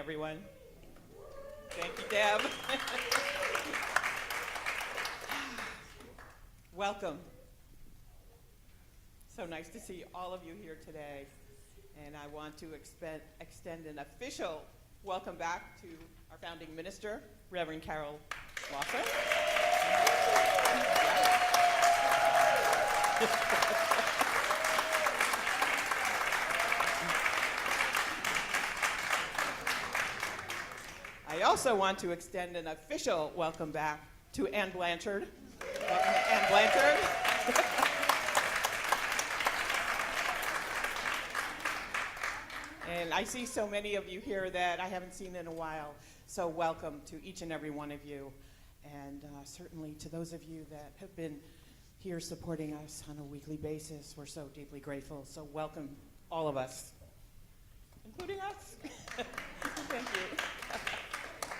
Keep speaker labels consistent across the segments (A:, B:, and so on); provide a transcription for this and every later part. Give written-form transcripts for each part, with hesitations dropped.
A: everyone. Thank you, Deb. Welcome. So nice to see all of you here today. And I want to extend an official welcome back to our founding minister, Reverend Carol Lawson. I also want to extend an official welcome back to Ann Blanchard. Welcome, Ann Blanchard. And I see so many of you here that I haven't seen in a while. So welcome to each and every one of you. And certainly to those of you that have been here supporting us on a weekly basis, we're so deeply grateful. So welcome all of us, including us. Thank you.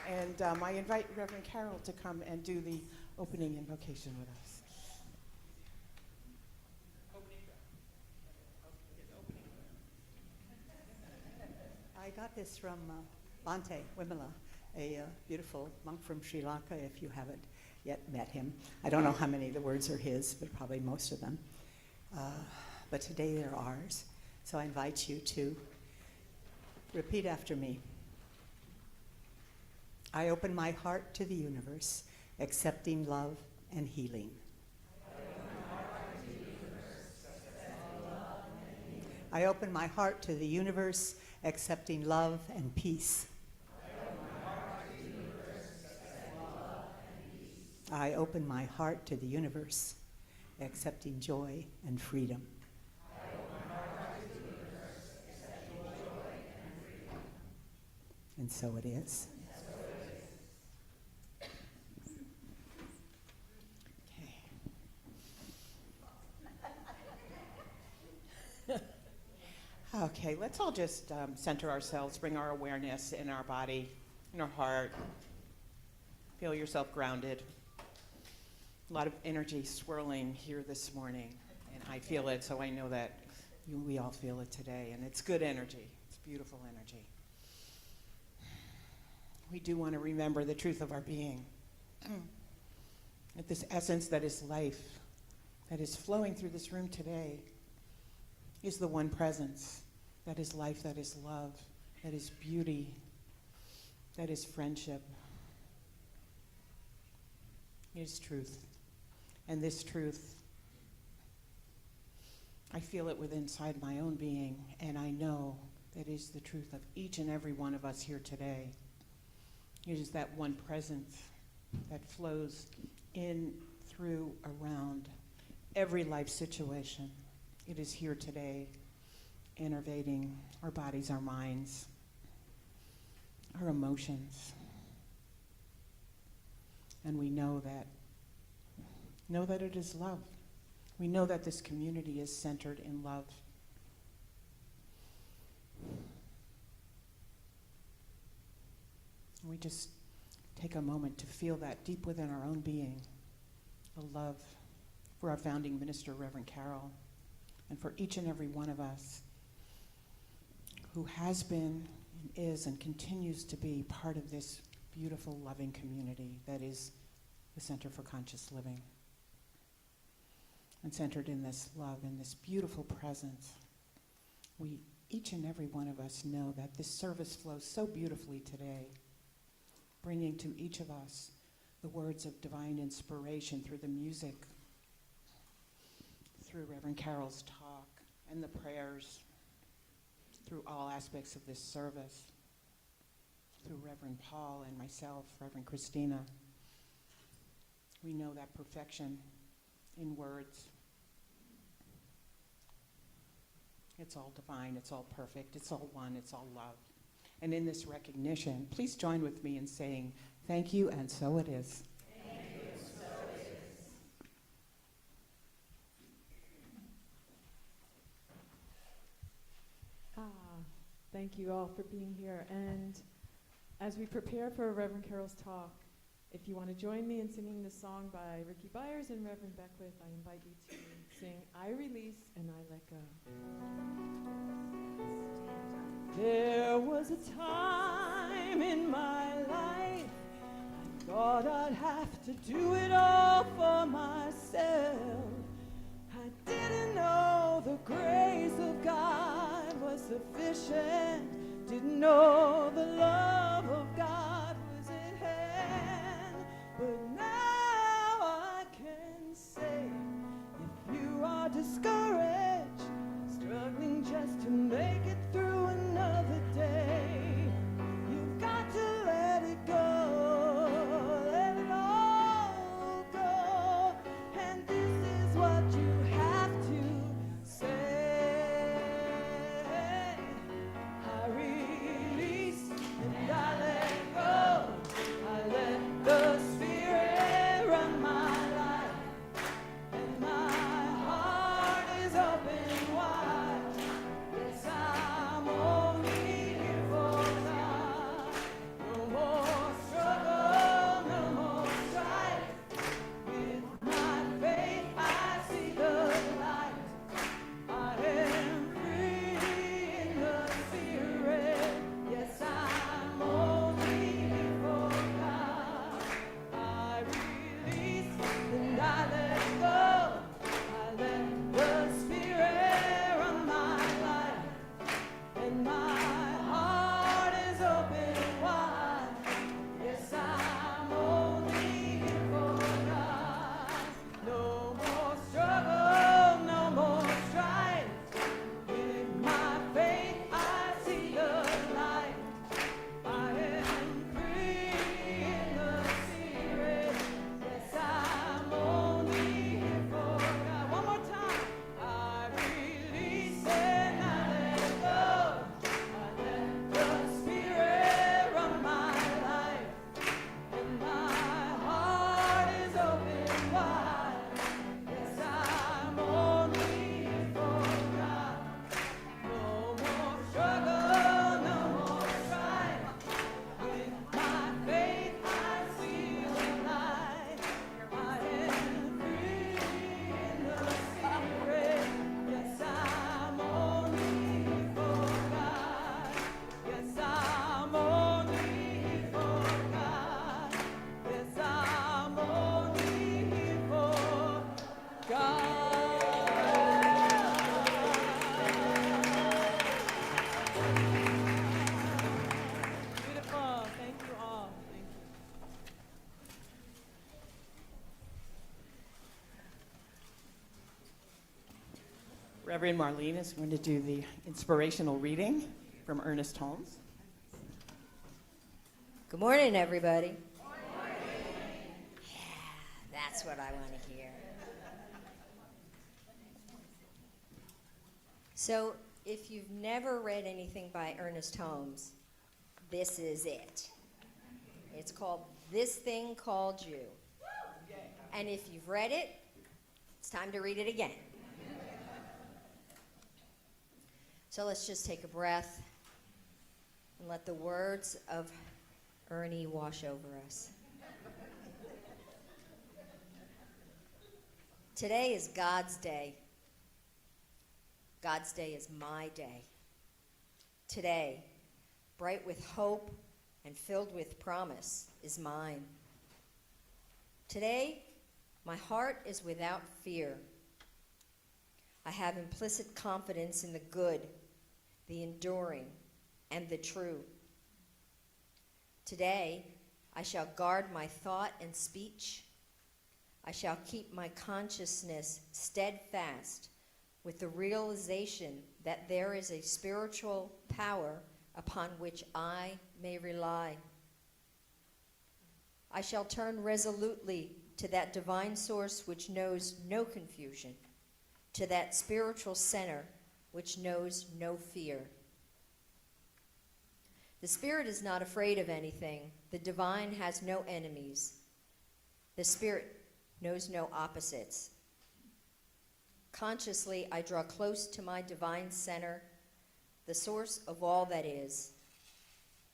A: And I invite Reverend Carol to come and do the opening invocation with us.
B: I got this from Bhante Wimala, a beautiful monk from Sri Lanka, if you haven't yet met him. I don't know how many of the words are his, but probably most of them. But today they're ours. So I invite you to repeat after me. I open my heart to the universe, accepting love and healing. I open my heart to the universe, accepting love and peace. I open my heart to the universe, accepting joy and freedom. And so it is.
A: Okay, let's all just center ourselves, bring our awareness in our body, in our heart. Feel yourself grounded. A lot of energy swirling here this morning, and I feel it, so I know that we all feel it today, and it's good energy. It's beautiful energy. We do want to remember the truth of our being, that this essence that is life, that is flowing through this room today, is the one presence that is life, that is love, that is beauty, that is friendship. It is truth. And this truth, I feel it within inside my own being, and I know that is the truth of each and every one of us here today. It is that one presence that flows in, through, around every life situation. It is here today, innervating our bodies, our minds, our emotions. And we know that it is love. We know that this community is centered in love. We just take a moment to feel that deep within our own being, a love for our founding minister, Reverend Carol, and for each and every one of us who has been and is and continues to be part of this beautiful, loving community that is the Center for Conscious Living. And centered in this love and this beautiful presence, we, each and every one of us, know that this service flows so beautifully today, bringing to each of us the words of divine inspiration through the music, through Reverend Carol's talk and the prayers, through all aspects of this service, through Reverend Paul and myself, Reverend Christina. We know that perfection in words, it's all divine, it's all perfect, it's all one, it's all love. And in this recognition, please join with me in saying, thank you, and so it is.
C: Thank you all for being here. And as we prepare for Reverend Carol's talk, if you want to join me in singing this song by Ricky Byers and Reverend Beckwith, I invite you to sing I Release and I Let Go. There was a time in my life I thought I'd have to do it all for myself. I didn't know the grace of God was sufficient. Didn't know the love of God was at hand. But now I can say, if you are discouraged, struggling just to make it through another day, you've got to let it go, let it all go, and this is what you have to say. I release and I let go, I let the Spirit run my life, and my heart is open wide. Yes, I'm only here for God. No more struggle, no more strife. With my faith I see the light. I am free in the Spirit. Yes, I'm only here for God. I release and I let go. I let the Spirit run my life, and my heart is open wide. Yes, I'm only here for God. No more struggle, no more strife. With my faith I see the light. I am free in the Spirit. Yes, I'm only here for God. One more time. I release and I let go. I let the Spirit run my life, and my heart is open wide. Yes, I'm only here for God. No more struggle, no more strife. With my faith I see the light. I am free in the Spirit. Yes, I'm only here for God. Yes, I'm only here for God. Yes, I'm only here for God. Beautiful. Thank you all. Thank you.
A: Reverend Marlene is going to do the inspirational reading from Ernest Holmes.
D: Good morning, everybody. Good morning. Yeah, that's what I want to hear. So, if you've never read anything by Ernest Holmes, this is it. It's called This Thing Called You. And if you've read it, it's time to read it again. So let's just take a breath and let the words of Ernie wash over us. Today is God's day. God's day is my day. Today, bright with hope and filled with promise, is mine. Today, my heart is without fear. I have implicit confidence in the good, the enduring, and the true. Today, I shall guard my thought and speech. I shall keep my consciousness steadfast with the realization that there is a spiritual power upon which I may rely. I shall turn resolutely to that divine source which knows no confusion, to that spiritual center which knows no fear. The Spirit is not afraid of anything. The divine has no enemies. The Spirit knows no opposites. Consciously, I draw close to my divine center, the source of all that is.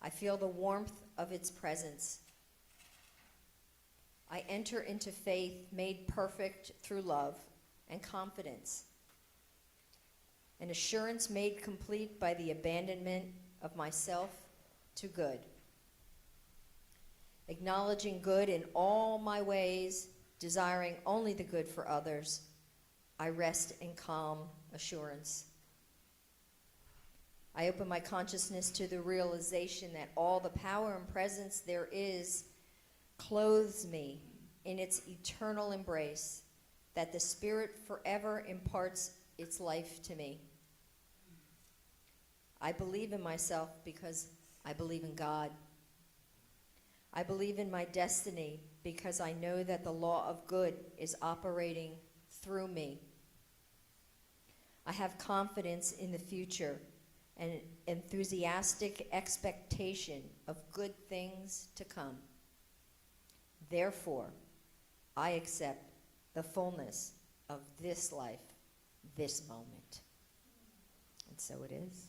D: I feel the warmth of its presence. I enter into faith made perfect through love and confidence, an assurance made complete by the abandonment of myself to good. Acknowledging good in all my ways, desiring only the good for others, I rest in calm assurance. I open my consciousness to the realization that all the power and presence there is clothes me in its eternal embrace, that the Spirit forever imparts its life to me. I believe in myself because I believe in God. I believe in my destiny because I know that the law of good is operating through me. I have confidence in the future and enthusiastic expectation of good things to come. Therefore, I accept the fullness of this life, this moment. And so it is.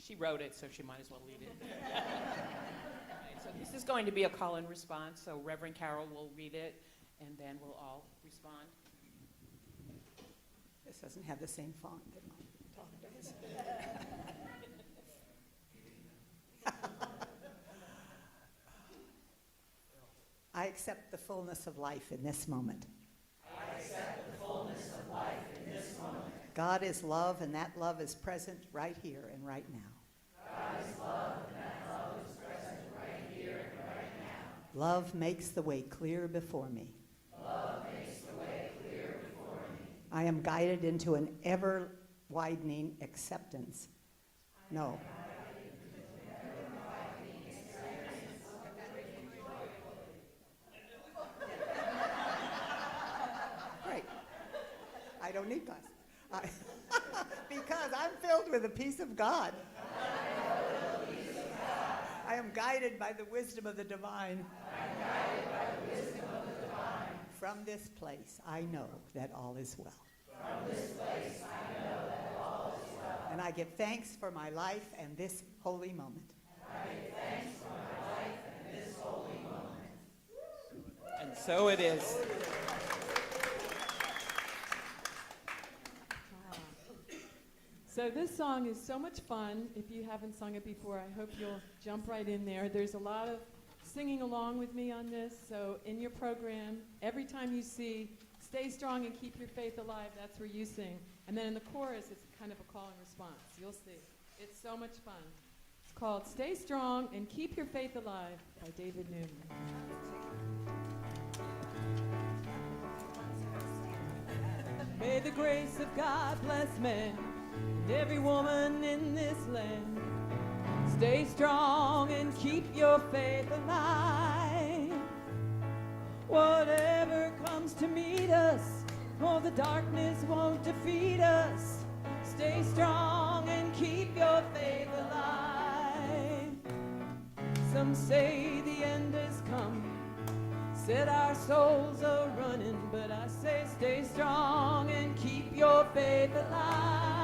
A: She wrote it, so she might as well lead it. All right, so this is going to be a call and response, so Reverend Carol will read it, and then we'll all respond.
B: This doesn't have the same font that my talk does. I accept the fullness of life in this moment.
E: I accept the fullness of life in this moment.
B: God is love, and that love is present right here and right now.
E: God is love, and that love is present right here and right now.
B: Love makes the way clear before me.
E: Love makes the way clear before me.
B: I am guided into an ever-widening acceptance. No. Great. I don't need glasses. Because I'm filled with the peace of God. I am guided by the wisdom of the divine. From this place, I know that all is well. And I give thanks for my life and this holy moment.
A: And so it is.
C: So this song is so much fun. If you haven't sung it before, I hope you'll jump right in there. There's a lot of singing along with me on this. So in your program, every time you see "Stay Strong and Keep Your Faith Alive," that's where you sing. And then in the chorus, it's kind of a call and response. You'll see. It's so much fun. It's called "Stay Strong and Keep Your Faith Alive" by David Newman. May the grace of God bless men and every woman in this land. Stay strong and keep your faith alive. Whatever comes to meet us, oh, the darkness won't defeat us. Stay strong and keep your faith alive. Some say the end has come, said our souls are running, but I say stay strong and keep your faith alive.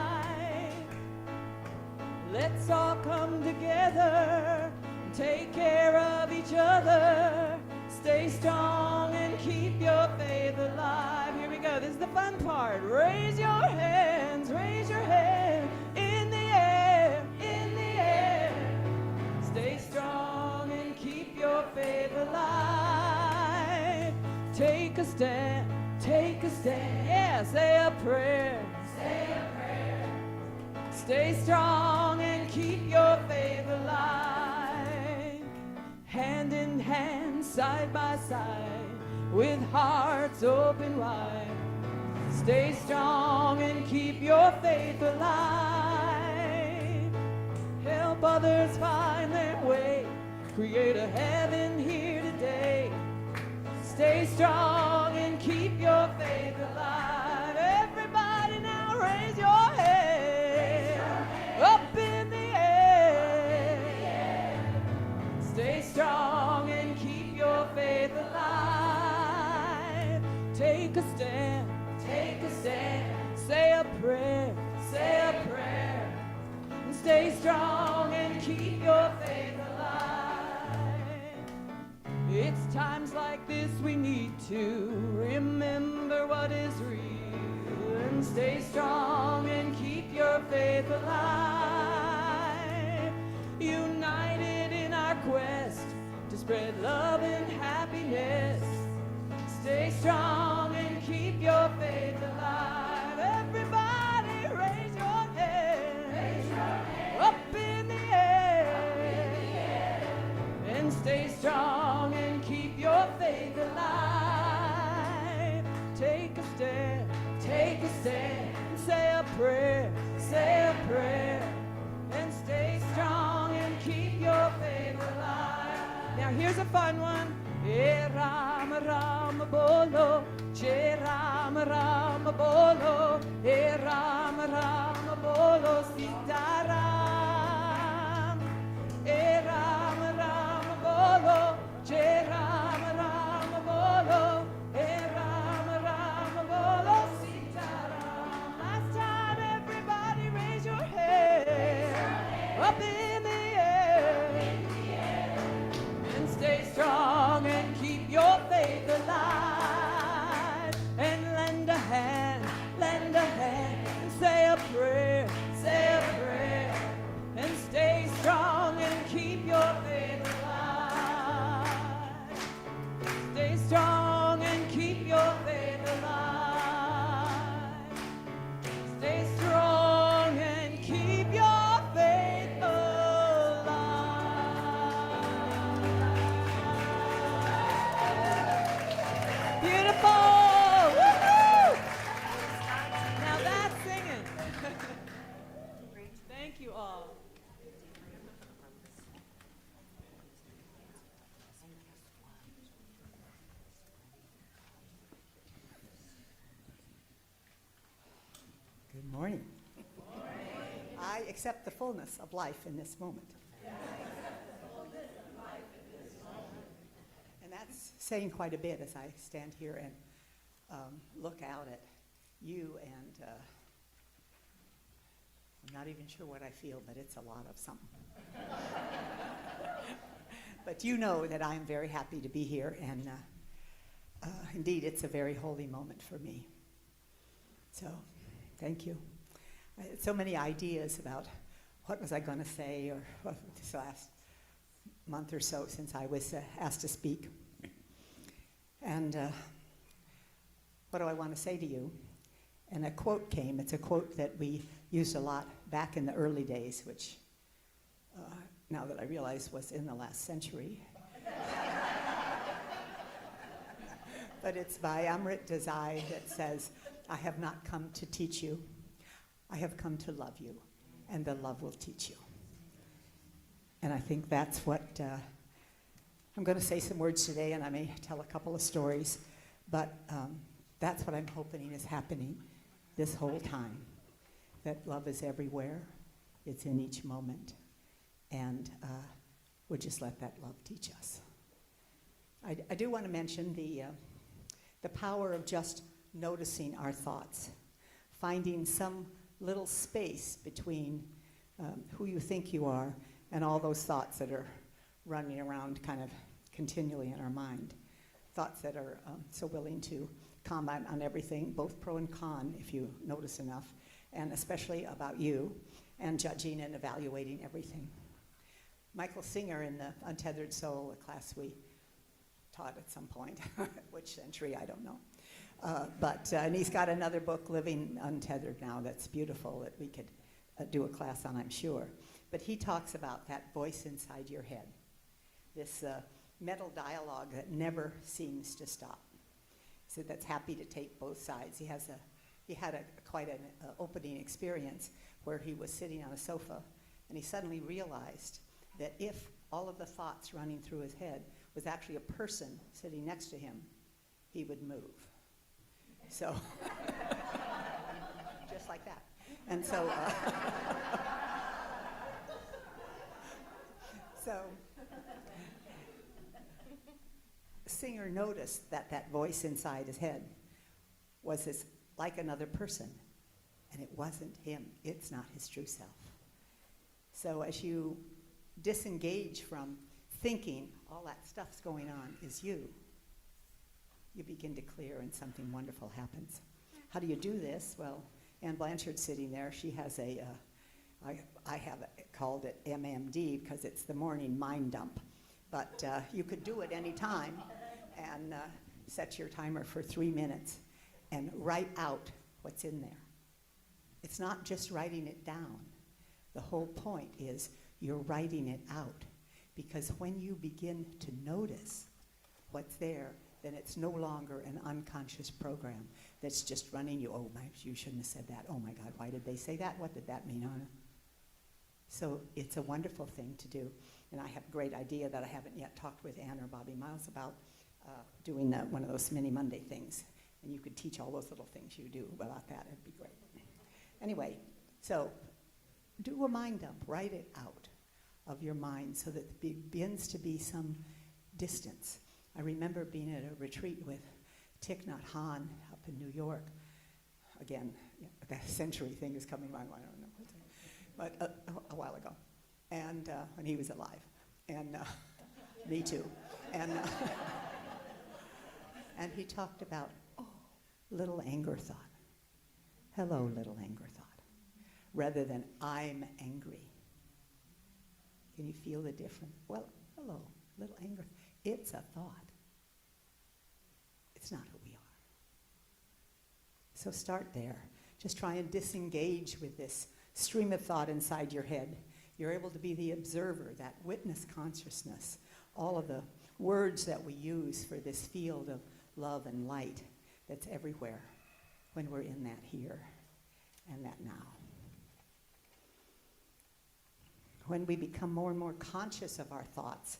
C: Let's all come together and take care of each other. Stay strong and keep your faith alive. Here we go, this is the fun part. Raise your hands in the air, in the air. Stay strong and keep your faith alive. Take a stand, yeah, say a prayer. Stay strong and keep your faith alive. Hand in hand, side by side, with hearts open wide. Stay strong and keep your faith alive. Help others find their way. Create a heaven here today. Stay strong and keep your faith alive. Everybody now raise your head up in the air. Stay strong and keep your faith alive. Take a stand, say a prayer, and stay strong and keep your faith alive. It's times like this we need to remember what is real and stay strong and keep your faith alive. United in our quest to spread love and happiness. Stay strong and keep your faith alive. Everybody raise your hand. Raise your hand. Up in the air. And stay strong and keep your faith alive. Take a stand, and say a prayer, and stay strong and keep your faith alive. Now here's a fun one. E Rama Rama Bolo, Che Rama Rama Bolo, E Rama Rama Bolo, Sita Ram. E Rama Rama Bolo, Che Rama Rama Bolo, E Rama Rama Bolo, Sita Ram. Last time everybody raise your hand, up in the air, and stay strong and keep your faith alive. And lend a hand, and say a prayer, and stay strong and keep your faith alive. Stay strong and keep your faith alive. Stay strong and keep your faith alive. Beautiful! Woo-hoo! Now that's singing. Thank you all.
B: Good morning. I accept the fullness of life in this moment. And that's saying quite a bit as I stand here and look out at you, and I'm not even sure what I feel, but it's a lot of something. But you know that I am very happy to be here, and indeed it's a very holy moment for me. So thank you. I had so many ideas about what was I going to say, or this last month or so since I was asked to speak. And what do I want to say to you? And a quote came. It's a quote that we used a lot back in the early days, which now that I realize was in the last century. But it's by Amrit Desai that says, "I have not come to teach you. I have come to love you, and the love will teach you." And I think that's what, I'm going to say some words today, and I may tell a couple of stories, but that's what I'm hoping is happening this whole time, that love is everywhere, it's in each moment, and we'll just let that love teach us. I do want to mention the power of just noticing our thoughts, finding some little space between who you think you are and all those thoughts that are running around kind of continually in our mind. Thoughts that are so willing to comment on everything, both pro and con, if you notice enough, and especially about you, and judging and evaluating everything. Michael Singer in the Untethered Soul, a class we taught at some point, which century, I don't know. And he's got another book, Living Untethered now, that's beautiful, that we could do a class on, I'm sure. But he talks about that voice inside your head, this mental dialogue that never seems to stop. He said that's happy to take both sides. He had quite an opening experience where he was sitting on a sofa, and he suddenly realized that if all of the thoughts running through his head was actually a person sitting next to him, he would move. So, just like that. And so, Singer noticed that that voice inside his head was like another person, and it wasn't him. It's not his true self. So as you disengage from thinking all that stuff's going on is you, you begin to clear and something wonderful happens. How do you do this? Well, Ann Blanchard's sitting there. She has I have called it MMD because it's the morning mind dump. But you could do it any time and set your timer for 3 minutes and write out what's in there. It's not just writing it down. The whole point is you're writing it out, because when you begin to notice what's there, then it's no longer an unconscious program that's just running you. Oh, you shouldn't have said that. Oh my God, why did they say that? What did that mean? So it's a wonderful thing to do. And I have a great idea that I haven't yet talked with Ann or Bobby Miles about doing one of those mini Monday things. And you could teach all those little things you do about that. It'd be great. Anyway, so do a mind dump. Write it out of your mind so that it begins to be some distance. I remember being at a retreat with Thich Nhat Hanh up in New York. Again, the century thing is coming to my mind. I don't know what's but a while ago, and when he was alive, and me too, and and he talked about little anger thought. Hello, little anger thought, rather than I'm angry. Can you feel the difference? Well, hello, little anger. It's a thought. It's not who we are. So start there. Just try and disengage with this stream of thought inside your head. You're able to be the observer, that witness consciousness, all of the words that we use for this field of love and light that's everywhere when we're in that here and that now. When we become more and more conscious of our thoughts,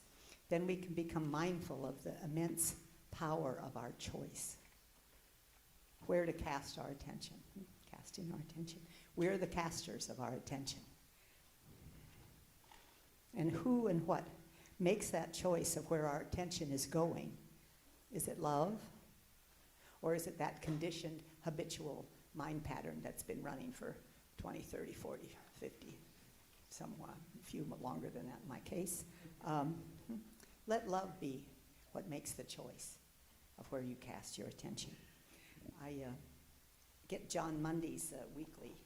B: then we can become mindful of the immense power of our choice. Where to cast our attention. Casting our attention. We're the casters of our attention. And who and what makes that choice of where our attention is going? Is it love? Or is it that conditioned, habitual mind pattern that's been running for 20, 30, 40, 50, somewhat, a few longer than that in my case? Let love be what makes the choice of where you cast your attention. I get John Mundy's weekly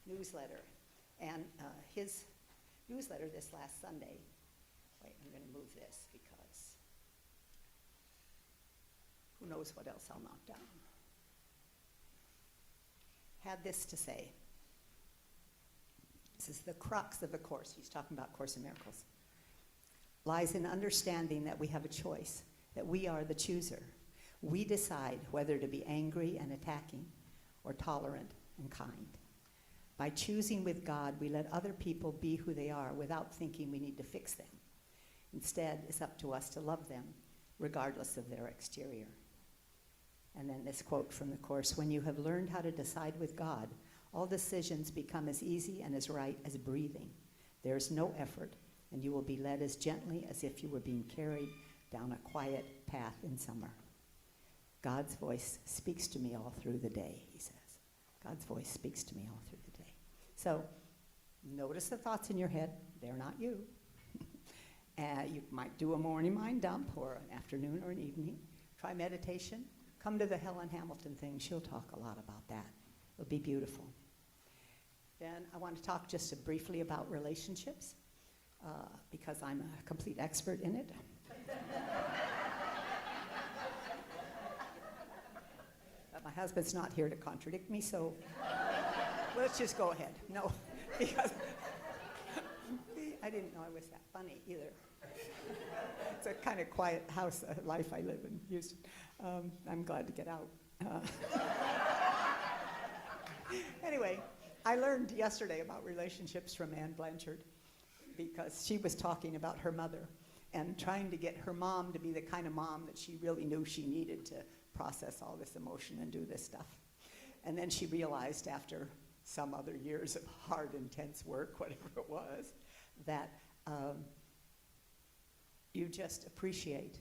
B: newsletter, and his newsletter this last Sunday, wait, I'm going to move this because who knows what else I'll knock down, had this to say. This is the crux of the Course. He's talking about Course in Miracles. Lies in understanding that we have a choice, that we are the chooser. We decide whether to be angry and attacking or tolerant and kind. By choosing with God, we let other people be who they are without thinking we need to fix them. Instead, it's up to us to love them, regardless of their exterior. And then this quote from the Course, when you have learned how to decide with God, all decisions become as easy and as right as breathing. There is no effort, and you will be led as gently as if you were being carried down a quiet path in summer. God's voice speaks to me all through the day, he says. God's voice speaks to me all through the day. So notice the thoughts in your head. They're not you. You might do a morning mind dump or an afternoon or an evening. Try meditation. Come to the Helen Hamilton thing. She'll talk a lot about that. It'll be beautiful. Then I want to talk just briefly about relationships because I'm a complete expert in it. But my husband's not here to contradict me, so let's just go ahead. No, because I didn't know I was that funny either. It's a kind of quiet house life I live in Houston. I'm glad to get out. Anyway, I learned yesterday about relationships from Ann Blanchard because she was talking about her mother and trying to get her mom to be the kind of mom that she really knew she needed to process all this emotion and do this stuff. And then she realized after some other years of hard, intense work, whatever it was, that you just appreciate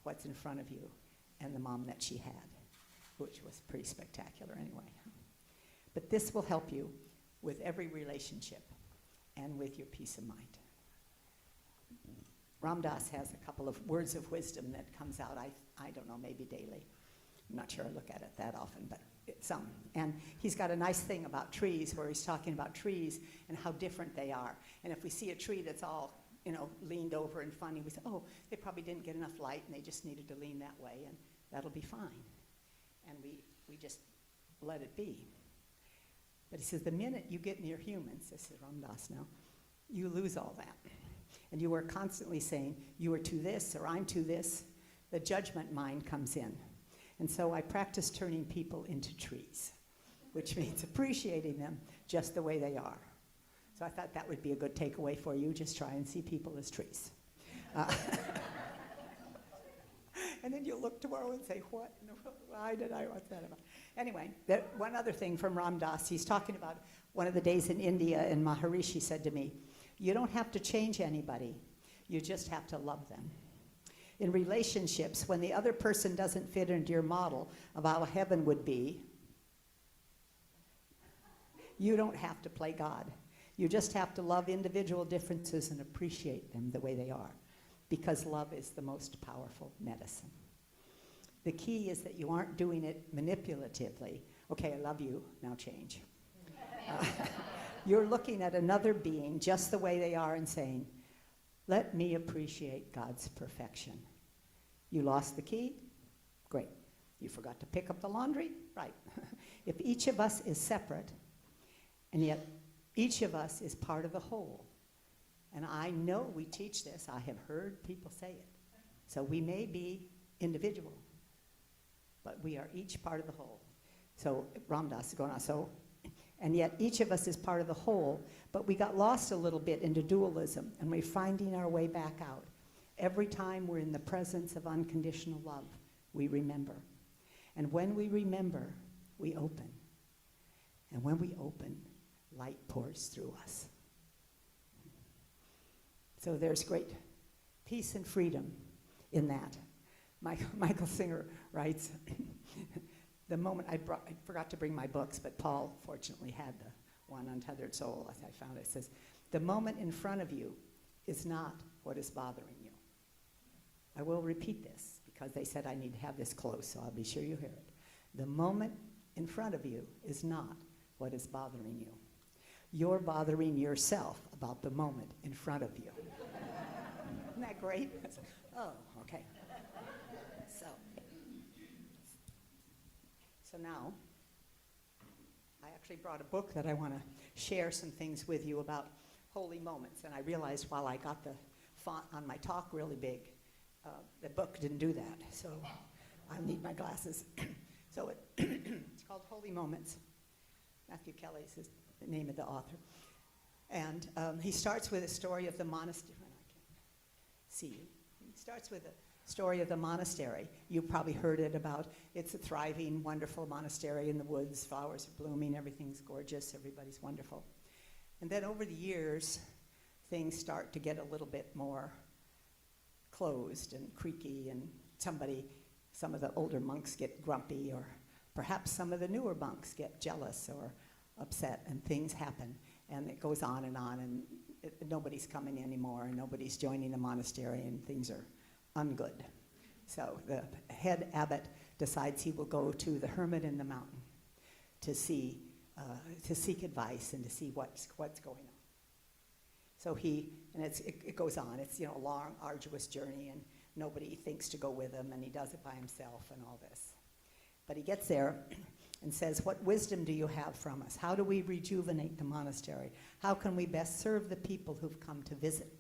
B: what's in front of you and the mom that she had, which was pretty spectacular anyway. But this will help you with every relationship and with your peace of mind. Ram Dass has a couple of words of wisdom that comes out, I don't know, maybe daily. I'm not sure I look at it that often, but it's some. And he's got a nice thing about trees where he's talking about trees and how different they are. And if we see a tree that's all, leaned over and funny, we say, oh, they probably didn't get enough light and they just needed to lean that way, and that'll be fine. And we just let it be. But he says, the minute you get near humans, this is Ram Dass now, you lose all that. And you are constantly saying, you are to this or I'm to this. The judgment mind comes in. And so I practice turning people into trees, which means appreciating them just the way they are. So I thought that would be a good takeaway for you. Just try and see people as trees. And then you'll look tomorrow and say, why did I, what's that about? Anyway, one other thing from Ram Dass. He's talking about one of the days in India, and Maharishi said to me, you don't have to change anybody. You just have to love them. In relationships, when the other person doesn't fit into your model of how heaven would be, you don't have to play God. You just have to love individual differences and appreciate them the way they are, because love is the most powerful medicine. The key is that you aren't doing it manipulatively. Okay, I love you, now change. You're looking at another being just the way they are and saying, let me appreciate God's perfection. You lost the key? Great. You forgot to pick up the laundry? Right. If each of us is separate, and yet each of us is part of the whole, and I know we teach this, I have heard people say it, so we may be individual, but we are each part of the whole. So Ram Dass is going on, and yet each of us is part of the whole, but we got lost a little bit into dualism, and we're finding our way back out. Every time we're in the presence of unconditional love, we remember. And when we remember, we open. And when we open, light pours through us. So there's great peace and freedom in that. Michael Singer writes, the moment I forgot to bring my books, but Paul fortunately had the one, Untethered Soul, as I found it. It says, the moment in front of you is not what is bothering you. I will repeat this because they said I need to have this close, so I'll be sure you hear it. The moment in front of you is not what is bothering you. You're bothering yourself about the moment in front of you. Isn't that great? Oh, okay. So now, I actually brought a book that I want to share some things with you about holy moments. And I realized while I got the font on my talk really big, the book didn't do that. So I need my glasses. So it's called Holy Moments. Matthew Kelly is the name of the author. And he starts with a story of the monastery. I can't see you. He starts with a story of the monastery. You probably heard it about, it's a thriving, wonderful monastery in the woods, flowers are blooming, everything's gorgeous, everybody's wonderful. And then over the years, things start to get a little bit more closed and creaky, and some of the older monks get grumpy, or perhaps some of the newer monks get jealous or upset, and things happen, and it goes on, and nobody's coming anymore, and nobody's joining the monastery, and things are ungood. So the head abbot decides he will go to the hermit in the mountain to seek advice and to see what's going on. So it goes on. It's a long, arduous journey, and nobody thinks to go with him, and he does it by himself and all this. But he gets there and says, what wisdom do you have from us? How do we rejuvenate the monastery? How can we best serve the people who've come to visit?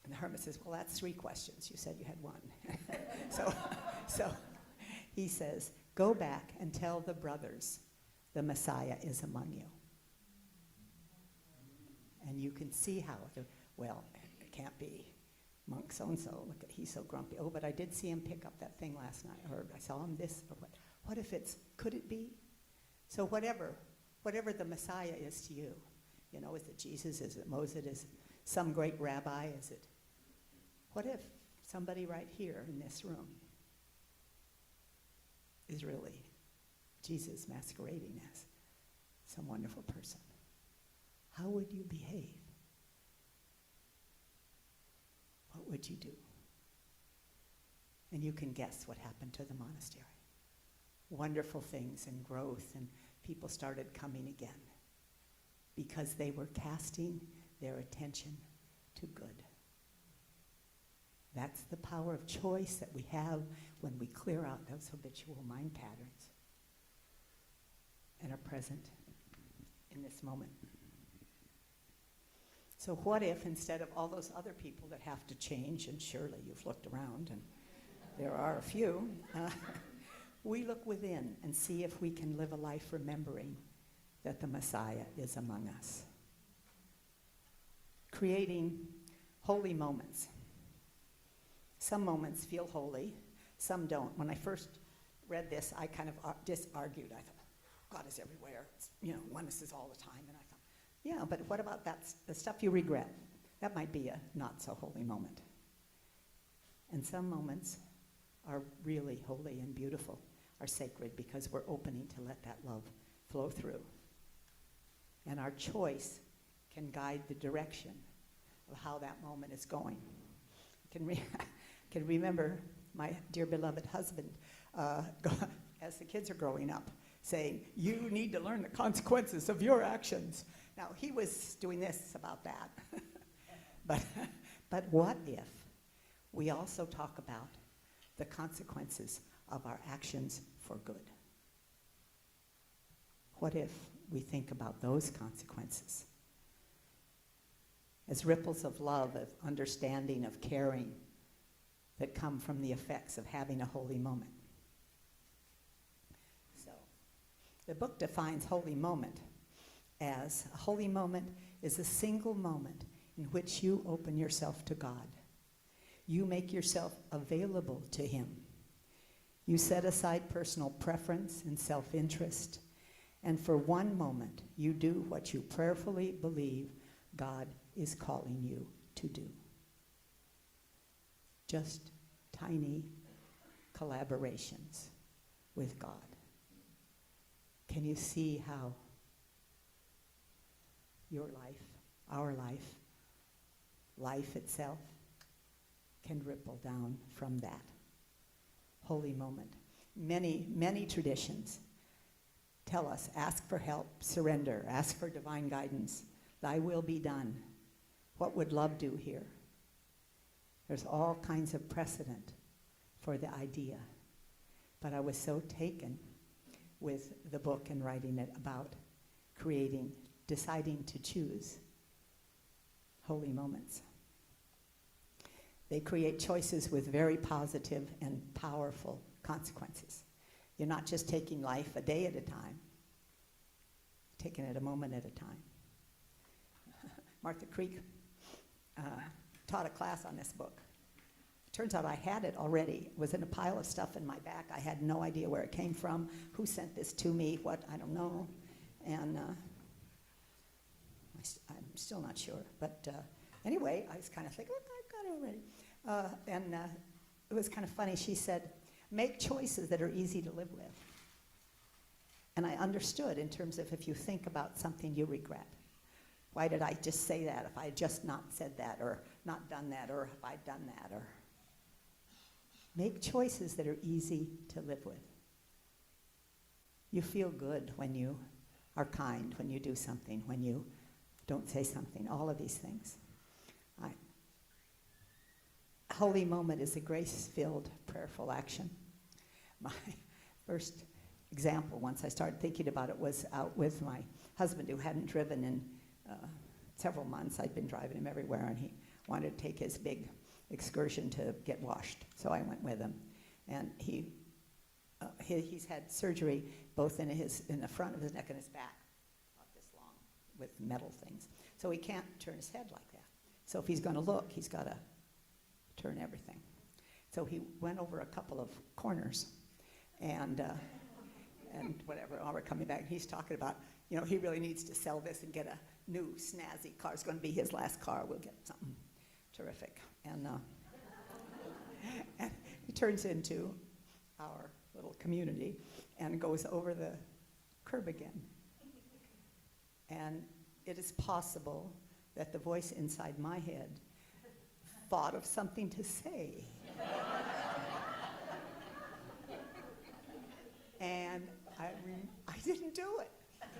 B: And the hermit says, well, that's 3 questions. You said you had 1. So he says, go back and tell the brothers the Messiah is among you. And you can see how, it can't be monk so-and-so. Look, he's so grumpy. Oh, but I did see him pick up that thing last night. Or I saw him this. Or what if could it be? So whatever the Messiah is to you, is it Jesus? Is it Moses? Is it some great rabbi? What if somebody right here in this room is really Jesus masquerading as some wonderful person? How would you behave? would you do? And you can guess what happened to the monastery. Wonderful things and growth, and people started coming again because they were casting their attention to good. That's the power of choice that we have when we clear out those habitual mind patterns and are present in this moment. So what if, instead of all those other people that have to change, and surely you've looked around and there are a few, we look within and see if we can live a life remembering that the Messiah is among us. Creating holy moments. Some moments feel holy, some don't. When I first read this, I kind of argued. I thought, God is everywhere. It's, oneness is all the time. And I thought, yeah, but what about the stuff you regret? That might be a not so holy moment. And some moments are really holy and beautiful, are sacred, because we're opening to let that love flow through. And our choice can guide the direction of how that moment is going. I can remember my dear beloved husband, as the kids are growing up, saying, you need to learn the consequences of your actions. Now, he was doing this about that. But what if we also talk about the consequences of our actions for good? What if we think about those consequences as ripples of love, of understanding, of caring that come from the effects of having a holy moment? So, the book defines holy moment as a holy moment is a single moment in which you open yourself to God. You make yourself available to Him. You set aside personal preference and self-interest, and for one moment, you do what you prayerfully believe God is calling you to do. Just tiny collaborations with God. Can you see how your life, our life itself, can ripple down from that holy moment? Many traditions tell us, ask for help, surrender, ask for divine guidance, thy will be done. What would love do here? There's all kinds of precedent for the idea. But I was so taken with the book and writing it about deciding to choose holy moments. They create choices with very positive and powerful consequences. You're not just taking life a day at a time, taking it a moment at a time. Martha Creek taught a class on this book. Turns out I had it already. It was in a pile of stuff in my back. I had no idea where it came from, who sent this to me, what, I don't know. And I'm still not sure. But anyway, I was kind of thinking, look, I've got it already. And it was kind of funny. She said, make choices that are easy to live with. And I understood in terms of if you think about something you regret. Why did I just say that if I had just not said that or not done that or if I'd done that? Or make choices that are easy to live with. You feel good when you are kind, when you do something, when you don't say something, all of these things. Holy moment is a grace-filled, prayerful action. My first example, once I started thinking about it, was out with my husband who hadn't driven in several months. I'd been driving him everywhere, and he wanted to take his big excursion to get washed. So I went with him. And he's had surgery both in the front of his neck and his back, about this long, with metal things. So he can't turn his head like that. So if he's going to look, he's got to turn everything. So he went over a couple of corners, and whatever, while we're coming back, he's talking about, he really needs to sell this and get a new snazzy car. It's going to be his last car. We'll get something terrific. And he turns into our little community and goes over the curb again. And it is possible that the voice inside my head thought of something to say. And I didn't do it.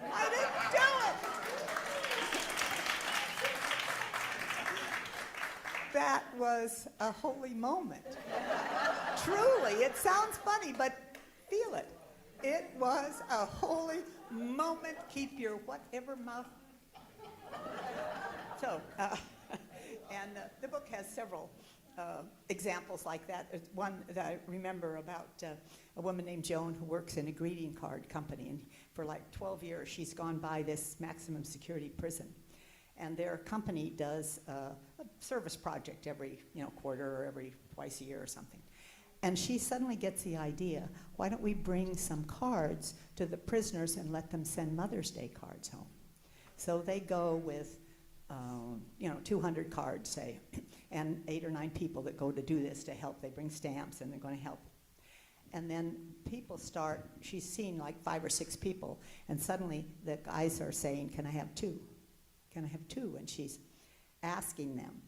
B: I didn't do it. That was a holy moment. Truly, it sounds funny, but feel it. It was a holy moment. Keep your whatever mouth. So, and the book has several examples like that. There's one that I remember about a woman named Joan who works in a greeting card company, and for like 12 years she's gone by this maximum security prison. And their company does a service project every quarter or every twice a year or something. And she suddenly gets the idea, why don't we bring some cards to the prisoners and let them send Mother's Day cards home? So they go with 200 cards, say, and 8 or 9 people that go to do this to help. They bring stamps and they're going to help. And then people start, she's seen like 5 or 6 people, and suddenly the guys are saying, can I have 2? Can I have 2? And she's asking them,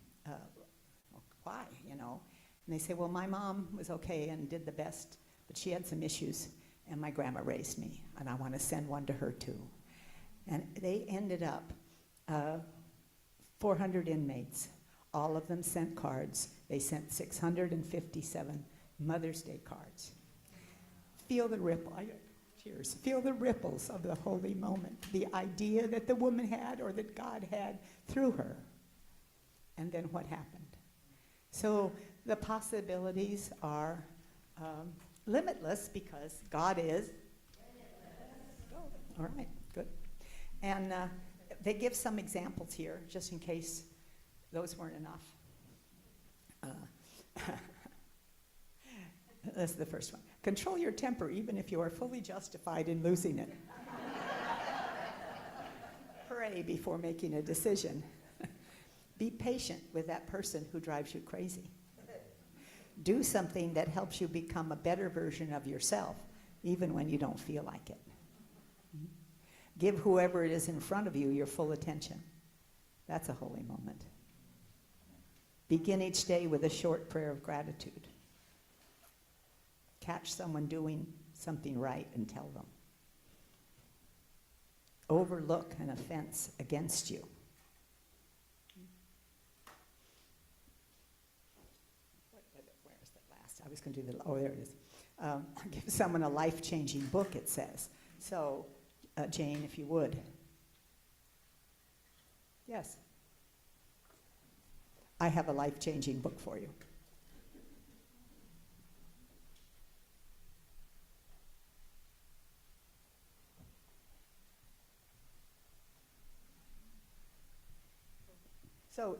B: why, And they say, well, my mom was okay and did the best, but she had some issues, and my grandma raised me, and I want to send one to her too. And they ended up 400 inmates. All of them sent cards. They sent 657 Mother's Day cards. Feel the ripple. Cheers. Feel the ripples of the holy moment. The idea that the woman had or that God had through her. And then what happened? So the possibilities are limitless because God is. All right, good. And they give some examples here, just in case those weren't enough. This is the first one. Control your temper even if you are fully justified in losing it. Pray before making a decision. Be patient with that person who drives you crazy. Do something that helps you become a better version of yourself, even when you don't feel like it. Give whoever it is in front of you your full attention. That's a holy moment. Begin each day with a short prayer of gratitude. Catch someone doing something right and tell them. Overlook an offense against you. Where is the last? I was going to do the, there it is. Give someone a life-changing book, it says. So, Jane, if you would. Yes. I have a life-changing book for you. So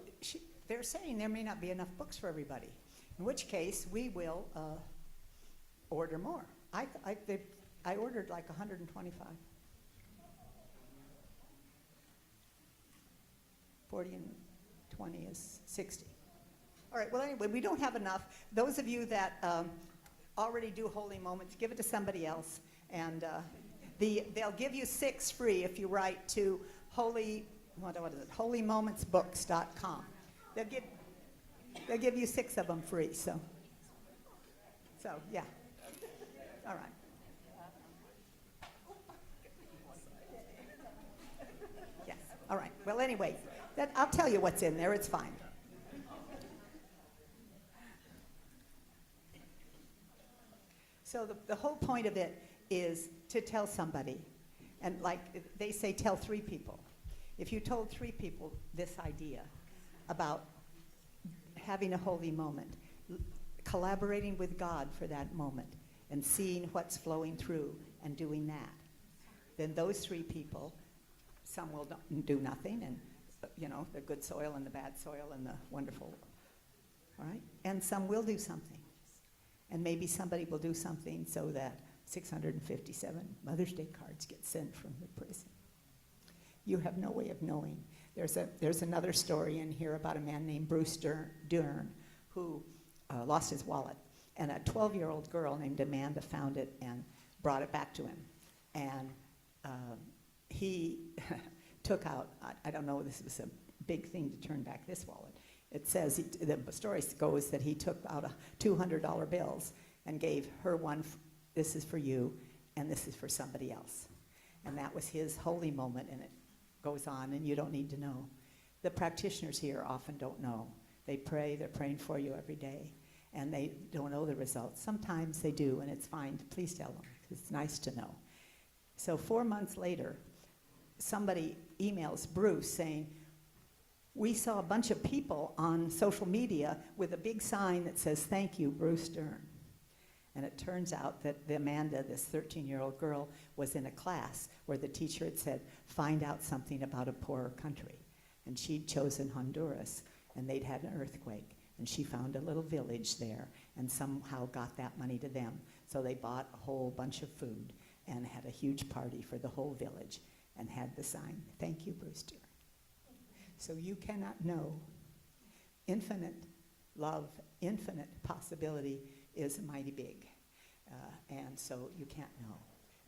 B: they're saying there may not be enough books for everybody, in which case we will order more. I ordered like 125. 40 and 20 is 60. All right, well, anyway, we don't have enough. Those of you that already do holy moments, give it to somebody else. And they'll give you 6 free if you write to holymomentsbooks.com. They'll give you 6 of them free, so yeah. All right. Yes, all right. Well, anyway, I'll tell you what's in there. It's fine. So the whole point of it is to tell somebody. And like they say, tell 3 people. If you told 3 people this idea about having a holy moment, collaborating with God for that moment, and seeing what's flowing through and doing that, then those 3 people, some will do nothing, and the good soil and the bad soil and the wonderful, all right? And some will do something. And maybe somebody will do something so that 657 Mother's Day cards get sent from the prison. You have no way of knowing. There's another story in here about a man named Bruce Dern who lost his wallet. And a 12-year-old girl named Amanda found it and brought it back to him. And he took out, I don't know, this was a big thing to turn back this wallet. It says, the story goes that he took out $200 bills and gave her one, this is for you, and this is for somebody else. And that was his holy moment, and it goes on, and you don't need to know. The practitioners here often don't know. They pray, they're praying for you every day, and they don't know the results. Sometimes they do, and it's fine. Please tell them, 'cause it's nice to know. So 4 months later, somebody emails Bruce saying, we saw a bunch of people on social media with a big sign that says, thank you, Bruce Dern. And it turns out that Amanda, this 13-year-old girl, was in a class where the teacher had said, find out something about a poorer country. And she'd chosen Honduras, and they'd had an earthquake. And she found a little village there and somehow got that money to them. So they bought a whole bunch of food and had a huge party for the whole village and had the sign, thank you, Brewster. So you cannot know. Infinite love, infinite possibility is mighty big. And so you can't know,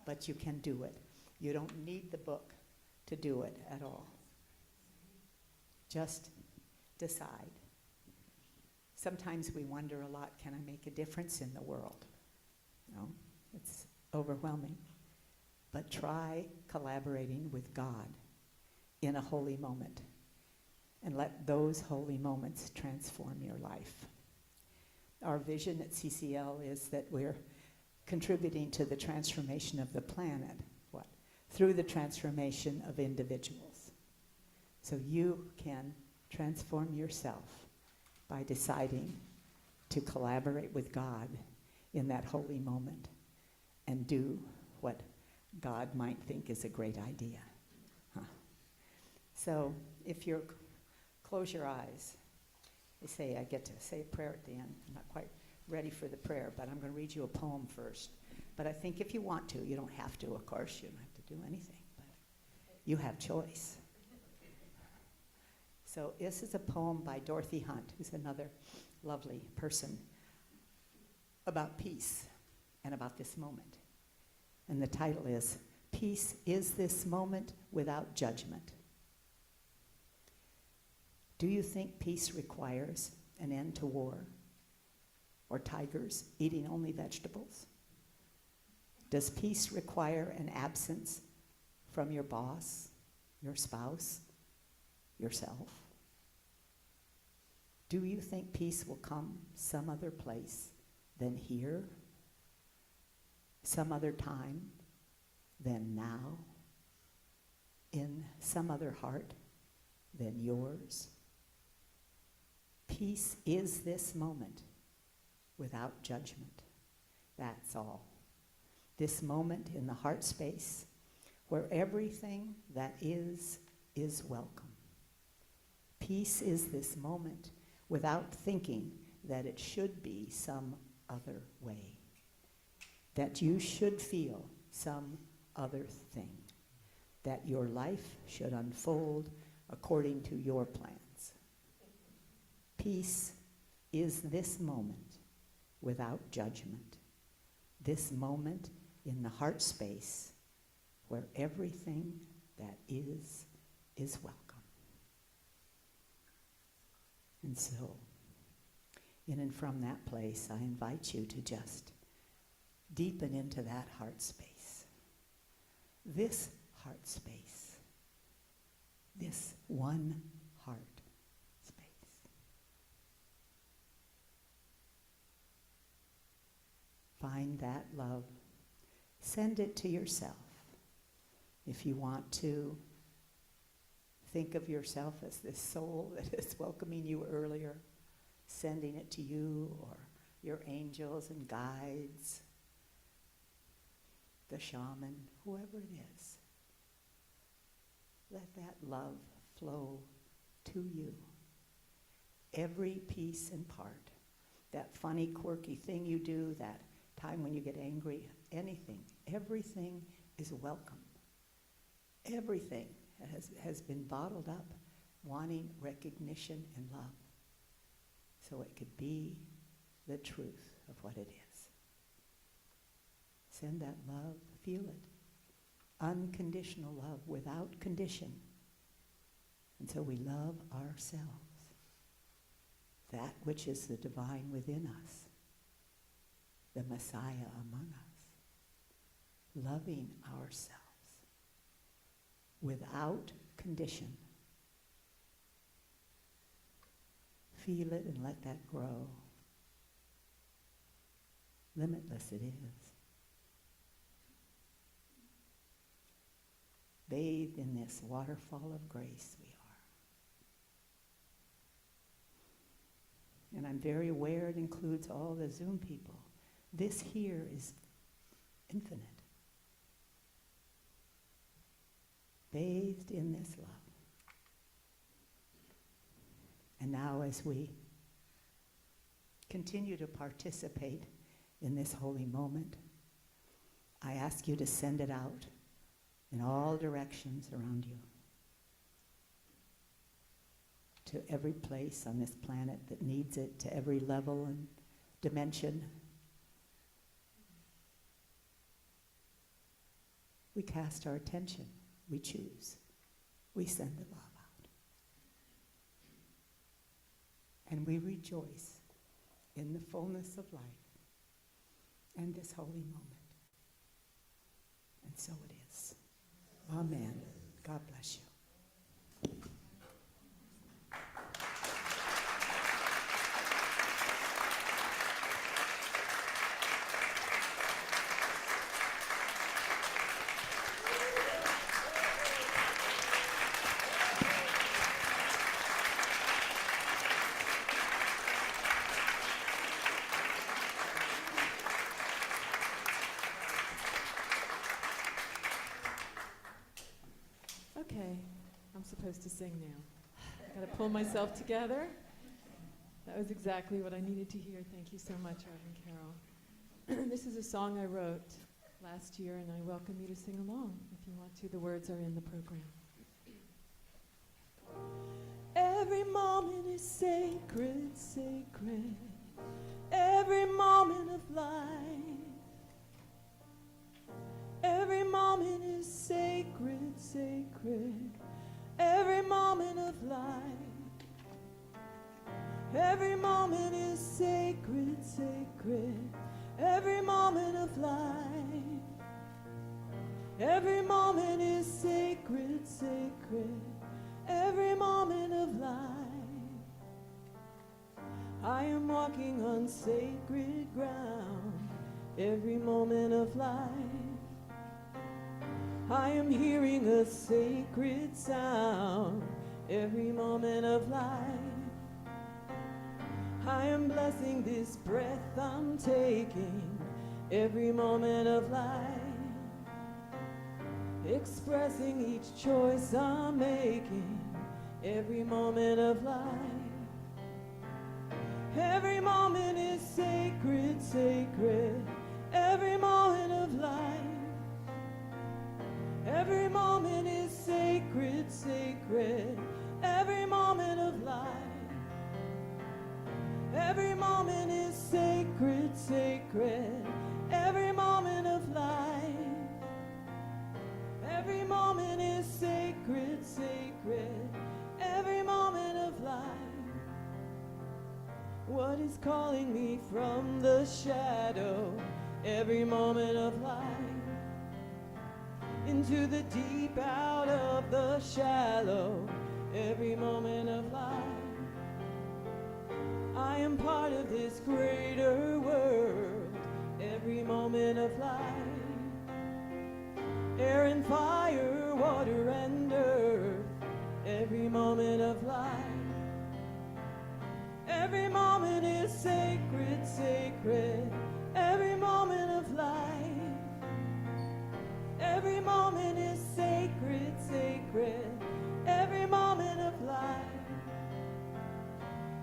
B: but you can do it. You don't need the book to do it at all. Just decide. Sometimes we wonder a lot, can I make a difference in the world? No, it's overwhelming. But try collaborating with God in a holy moment, and let those holy moments transform your life. Our vision at CCL is that we're contributing to the transformation of the planet. What? Through the transformation of individuals. So you can transform yourself by deciding to collaborate with God in that holy moment and do what God might think is a great idea. Huh. So if you're, close your eyes. They say I get to say a prayer at the end. I'm not quite ready for the prayer, but I'm going to read you a poem first. But I think if you want to, you don't have to, of course. You don't have to do anything, but you have choice. So this is a poem by Dorothy Hunt, who's another lovely person, about peace and about this moment. And the title is, Peace is This Moment Without Judgment. Do you think peace requires an end to war? Or tigers eating only vegetables? Does peace require an absence from your boss, your spouse, yourself? Do you think peace will come some other place than here? Some other time than now? In some other heart than yours? Peace is this moment without judgment. That's all. This moment in the heart space where everything that is welcome. Peace is this moment without thinking that it should be some other way, that you should feel some other thing, that your life should unfold according to your plans. Peace is this moment without judgment, this moment in the heart space where everything that is welcome. And so, in and from that place, I invite you to just deepen into that heart space. This heart space. This one heart space. Find that love. Send it to yourself. If you want to think of yourself as this soul that is welcoming you earlier, sending it to you or your angels and guides, the shaman, whoever it is. Let that love flow to you. Every piece and part, that funny, quirky thing you do, that time when you get angry, anything, everything is welcome. Everything has been bottled up, wanting recognition and love. So it could be the truth of what it is. Send that love, feel it. Unconditional love without condition. And so we love ourselves. that which is the divine within us, the Messiah among us, loving ourselves without condition. Feel it and let that grow. Limitless it is. Bathed in this waterfall of grace we are. And I'm very aware it includes all the Zoom people. This here is infinite. Bathed in this love. And now as we continue to participate in this holy moment, I ask you to send it out in all directions around you, to every place on this planet that needs it, to every level and dimension. We cast our attention, we choose, we send the love out. And we rejoice in the fullness of life and this holy moment. And so it is. Amen. God bless you.
C: Okay, I'm supposed to sing now. I gotta pull myself together. That was exactly what I needed to hear. Thank you so much, Reverend Carol. This is a song I wrote last year, and I welcome you to sing along if you want to. The words are in the program. Every moment is sacred, sacred. Every moment of life. Every moment is sacred, sacred. Every moment of life. Every moment is sacred, sacred. Every moment of life. Every moment is sacred, sacred. Every moment of life. I am walking on sacred ground. Every moment of life. I am hearing a sacred sound every moment of life. I am blessing this breath I'm taking every moment of life. Expressing each choice I'm making every moment of life. Every moment is sacred, sacred. Every moment of life. Every moment is sacred, sacred. Every moment of life. Every moment is sacred, sacred. Every moment of life. Every moment is sacred, sacred. Every moment of life. What is calling me from the shadow? Every moment of life. Into the deep, out of the shallow, every moment of life. I am part of this greater world, every moment of life. Air and fire, water and earth, every moment of life. Every moment is sacred, sacred, every moment of life. Every moment is sacred, sacred. Every moment of life.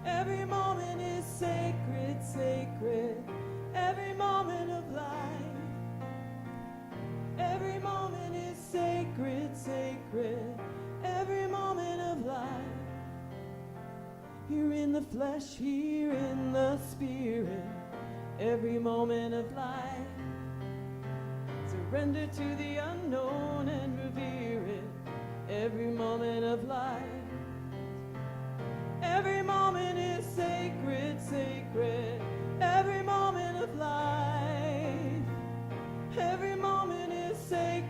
C: Every moment is sacred, sacred. Every moment of life. Every moment is sacred, sacred. Every moment of life. Here in the flesh, here in the spirit. Every moment of life. Surrender to the unknown and revere it. Every moment of life. Every moment is sacred.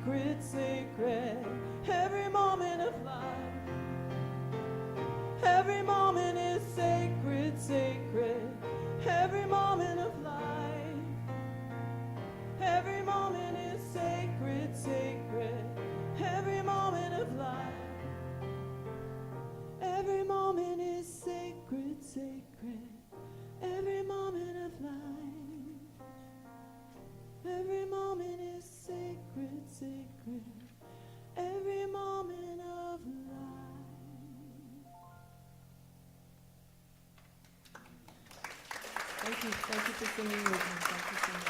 C: sacred, sacred. Every moment of life. Every moment is sacred, sacred. Every moment of life. Every moment is sacred, sacred. Every moment of life. Every moment is sacred, sacred. Every moment of life. Every moment is sacred, sacred. Every moment of life. Thank you for singing with me. Thank you so much.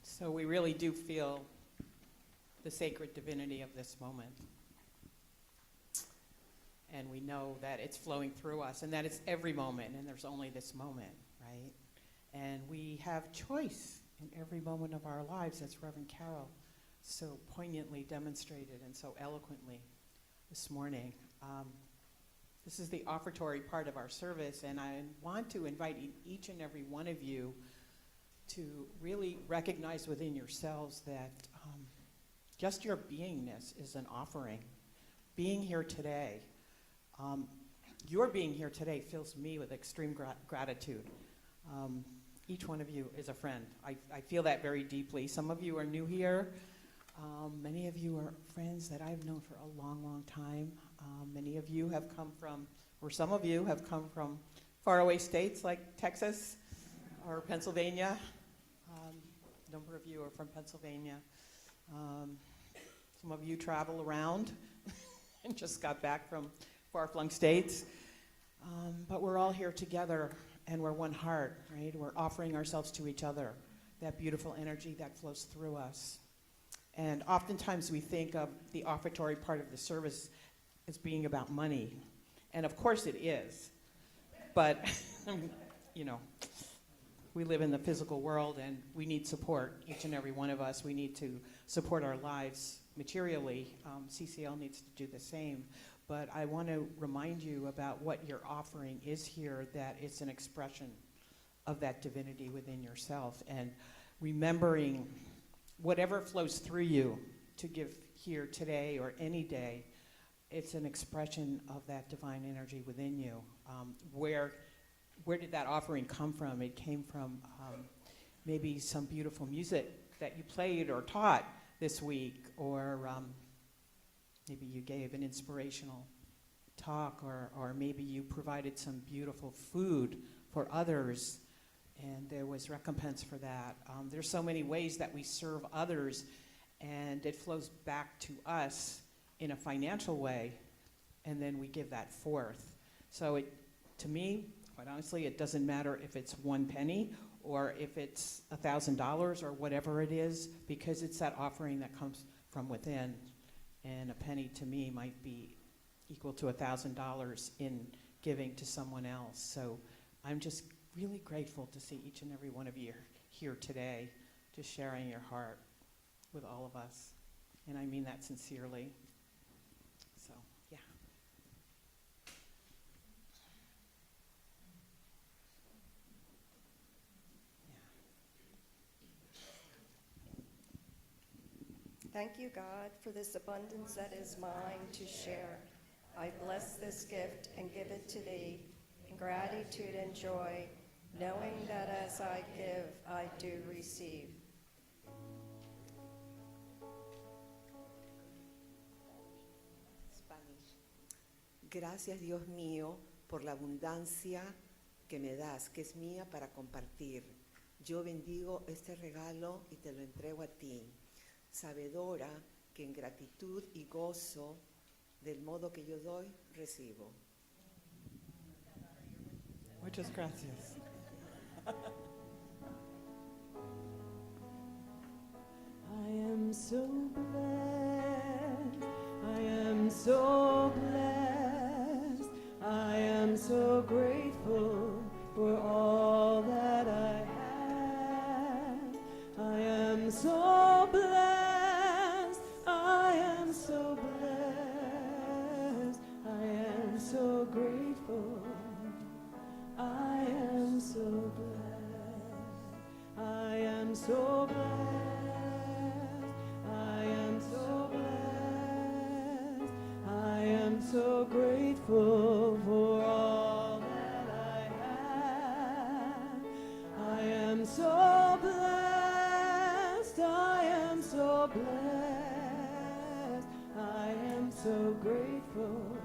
A: So we really do feel the sacred divinity of this moment. And we know that it's flowing through us and that it's every moment, and there's only this moment, right? And we have choice in every moment of our lives, as Reverend Carol so poignantly demonstrated and so eloquently this morning. This is the offertory part of our service, and I want to invite each and every one of you to really recognize within yourselves that just your beingness is an offering. Being here today, your being here today fills me with extreme gratitude. Each one of you is a friend. I feel that very deeply. Some of you are new here. Many of you are friends that I've known for a long, long time. Many of you have come from, or some of you have come from faraway states like Texas or Pennsylvania. A number of you are from Pennsylvania. Some of you travel around and just got back from far-flung states. But we're all here together, and we're one heart, right? We're offering ourselves to each other, that beautiful energy that flows through us. And oftentimes we think of the offertory part of the service as being about money. And of course it is. But, you know, we live in the physical world and we need support, each and every one of us. We need to support our lives materially. CCL needs to do the same. But I want to remind you about what your offering is here, that it's an expression of that divinity within yourself. And remembering whatever flows through you to give here today or any day, it's an expression of that divine energy within you. Where did that offering come from? It came from maybe some beautiful music that you played or taught this week, or maybe you gave an inspirational talk, or maybe you provided some beautiful food for others, and there was recompense for that. There's so many ways that we serve others, and it flows back to us in a financial way, and then we give that forth. So to me, quite honestly, it doesn't matter if it's 1 penny or if it's $1,000 or whatever it is, because it's that offering that comes from within. And a penny to me might be equal to $1,000 in giving to someone else. So I'm just really grateful to see each and every one of you here today, just sharing your heart with all of us. And I mean that sincerely. So, yeah.
F: Thank you, God, for this abundance that is mine to share. I bless this gift and give it to thee in gratitude and joy, knowing that as I give, I do receive.
G: Spanish. Gracias, Dios mío, por la abundancia que me das, que es mía para compartir. Yo bendigo este regalo y te lo entrego a ti, sabedora que en gratitud y gozo del modo que yo doy, recibo.
A: Muchas gracias.
C: I am so blessed. I am so blessed. I am so grateful for all that I have. I am so blessed. I am so blessed. I am so grateful. I am so so blessed, I am so blessed, I am so grateful,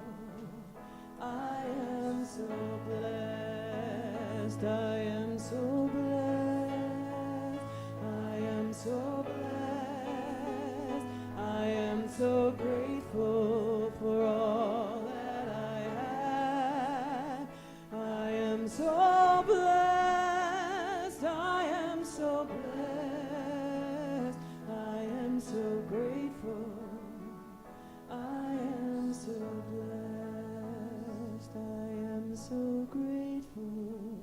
C: I am so blessed, I am so blessed, I am so blessed, I am so grateful for all that I have. I am so blessed, I am so blessed, I am so grateful, I am so blessed, I am so grateful,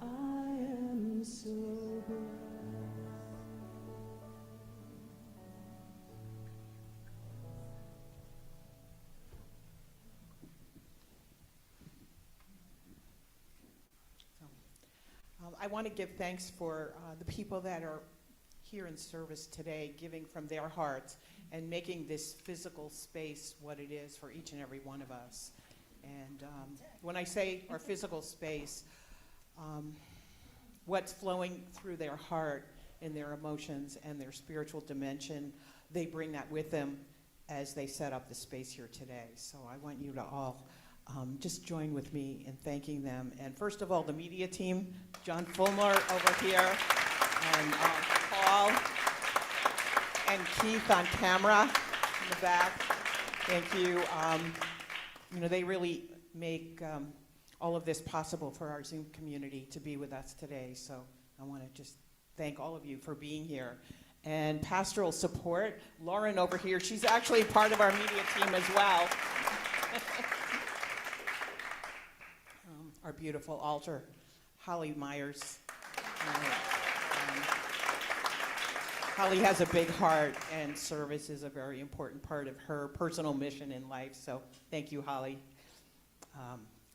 C: I am so blessed.
A: I want to give thanks for the people that are here in service today, giving from their hearts and making this physical space what it is for each and every one of us. And when I say our physical space, what's flowing through their heart and their emotions and their spiritual dimension, they bring that with them as they set up the space here today. So I want you to all just join with me in thanking them. And first of all, the media team, John Fulmer over here, and Paul and Keith on camera in the back. Thank you. You know, they really make all of this possible for our Zoom community to be with us today. So I want to just thank all of you for being here. And pastoral support, Lauren over here, she's actually part of our media team as well. Our beautiful altar, Holly Myers. Holly has a big heart, and service is a very important part of her personal mission in life, so thank you, Holly.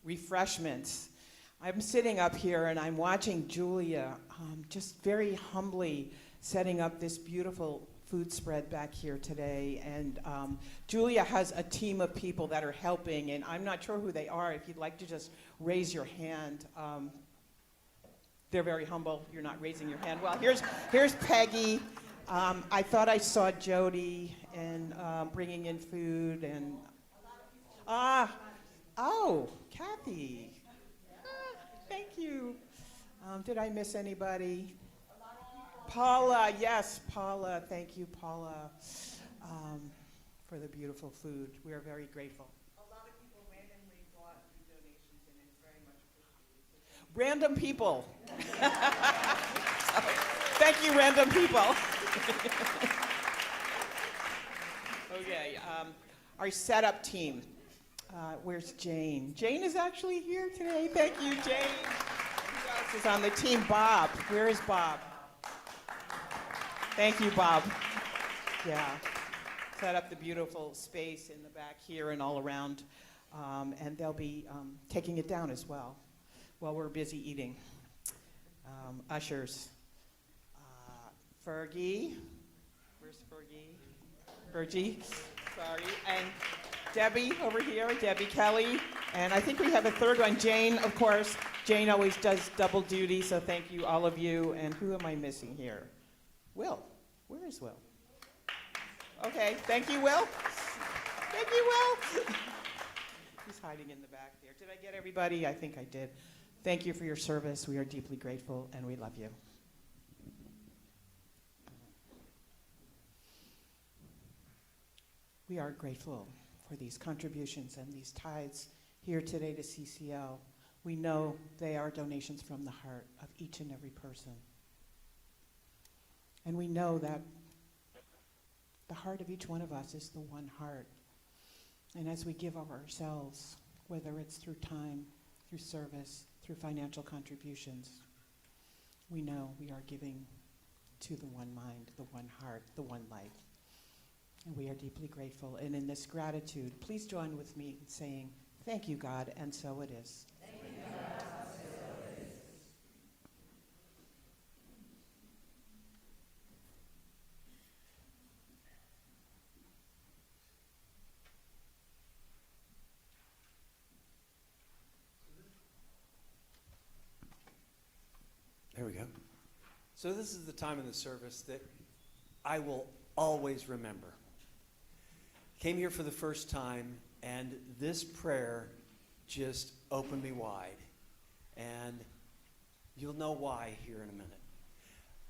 A: Refreshments. I'm sitting up here, and I'm watching Julia just very humbly setting up this beautiful food spread back here today. And Julia has a team of people that are helping, and I'm not sure who they are. If you'd like to just raise your hand. They're very humble. You're not raising your hand. Well, here's Peggy. I thought I saw Jody and bringing in food and Kathy. Thank you. Did I miss anybody? Paula, yes, Paula. Thank you, Paula, for the beautiful food. We are very grateful. A lot of people randomly brought donations, and it's very much appreciated. Random people. Thank you, random people. Okay, our setup team. Where's Jane? Jane is actually here today. Thank you, Jane. Who else is on the team? Bob. Where is Bob? Thank you, Bob. Yeah. Set up the beautiful space in the back here and all around. And they'll be taking it down as well while we're busy eating. Ushers. Fergie. Where's Fergie? Fergie. Sorry. And Debbie over here, Debbie Kelly. And I think we have a third one, Jane, of course. Jane always does double duty, so thank you, all of you. And who am I missing here? Will. Where is Will? Okay, thank you, Will. Thank you, Will. He's hiding in the back there. Did I get everybody? I think I did. Thank you for your service. We are deeply grateful, and we love you. We are grateful for these contributions and these tithes here today to CCL. We know they are donations from the heart of each and every person. And we know that the heart of each one of us is the one heart. And as we give of ourselves, whether it's through time, through service, through financial contributions, we know we are giving to the one mind, the one heart, the one life. And we are deeply grateful. And in this gratitude, please join with me in saying, thank you, God, and so it is.
E: Thank you, God, so it is.
H: Here we go. So this is the time in the service that I will always remember. Came here for the first time, and this prayer just opened me wide. And you'll know why here in a minute.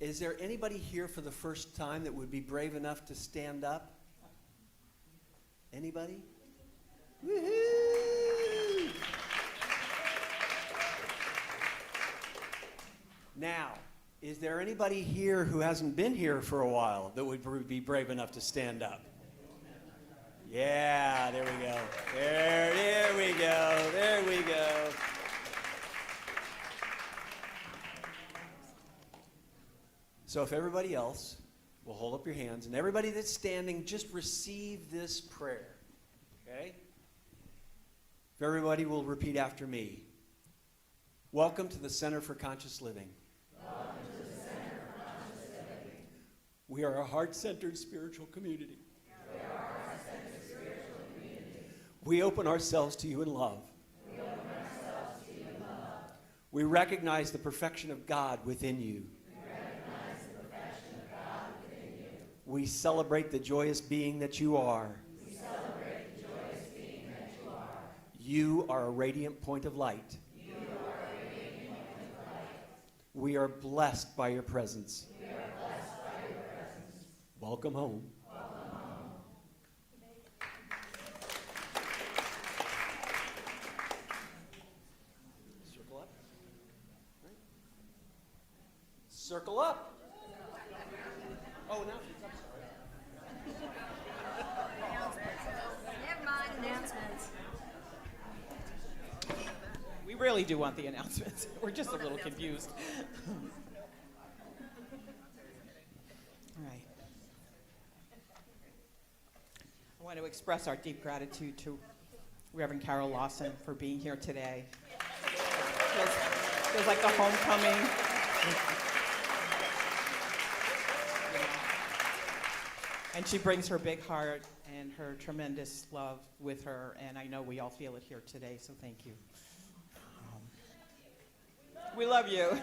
H: Is there anybody here for the first time that would be brave enough to stand up? Anybody? Woohoo! Now, is there anybody here who hasn't been here for a while that would be brave enough to stand up? Yeah, there we go. There we go. There we go. So if everybody else will hold up your hands, and everybody that's standing, just receive this prayer, okay? If everybody will repeat after me. Welcome to the Center for Conscious Living.
E: Welcome to the Center for Conscious Living.
H: We are a heart-centered spiritual community.
E: We are a heart-centered spiritual community.
H: We open ourselves to you in love.
E: We open ourselves to you in love.
H: We recognize the perfection of God within you. We celebrate the joyous being that you are.
E: We celebrate the joyous being that you are.
H: You are a radiant point of light.
E: You are a radiant point of light.
H: We are blessed by your presence.
E: We are blessed by your presence.
H: Welcome home.
E: Welcome home.
H: Circle up. Right. Circle up. Oh, now she's up.
D: Never mind announcements.
A: We really do want the announcements. We're just a little confused. All right. I want to express our deep gratitude to Reverend Carol Lawson for being here today. Feels like a homecoming. And she brings her big heart and her tremendous love with her, and I know we all feel it here today, so thank you. We love you.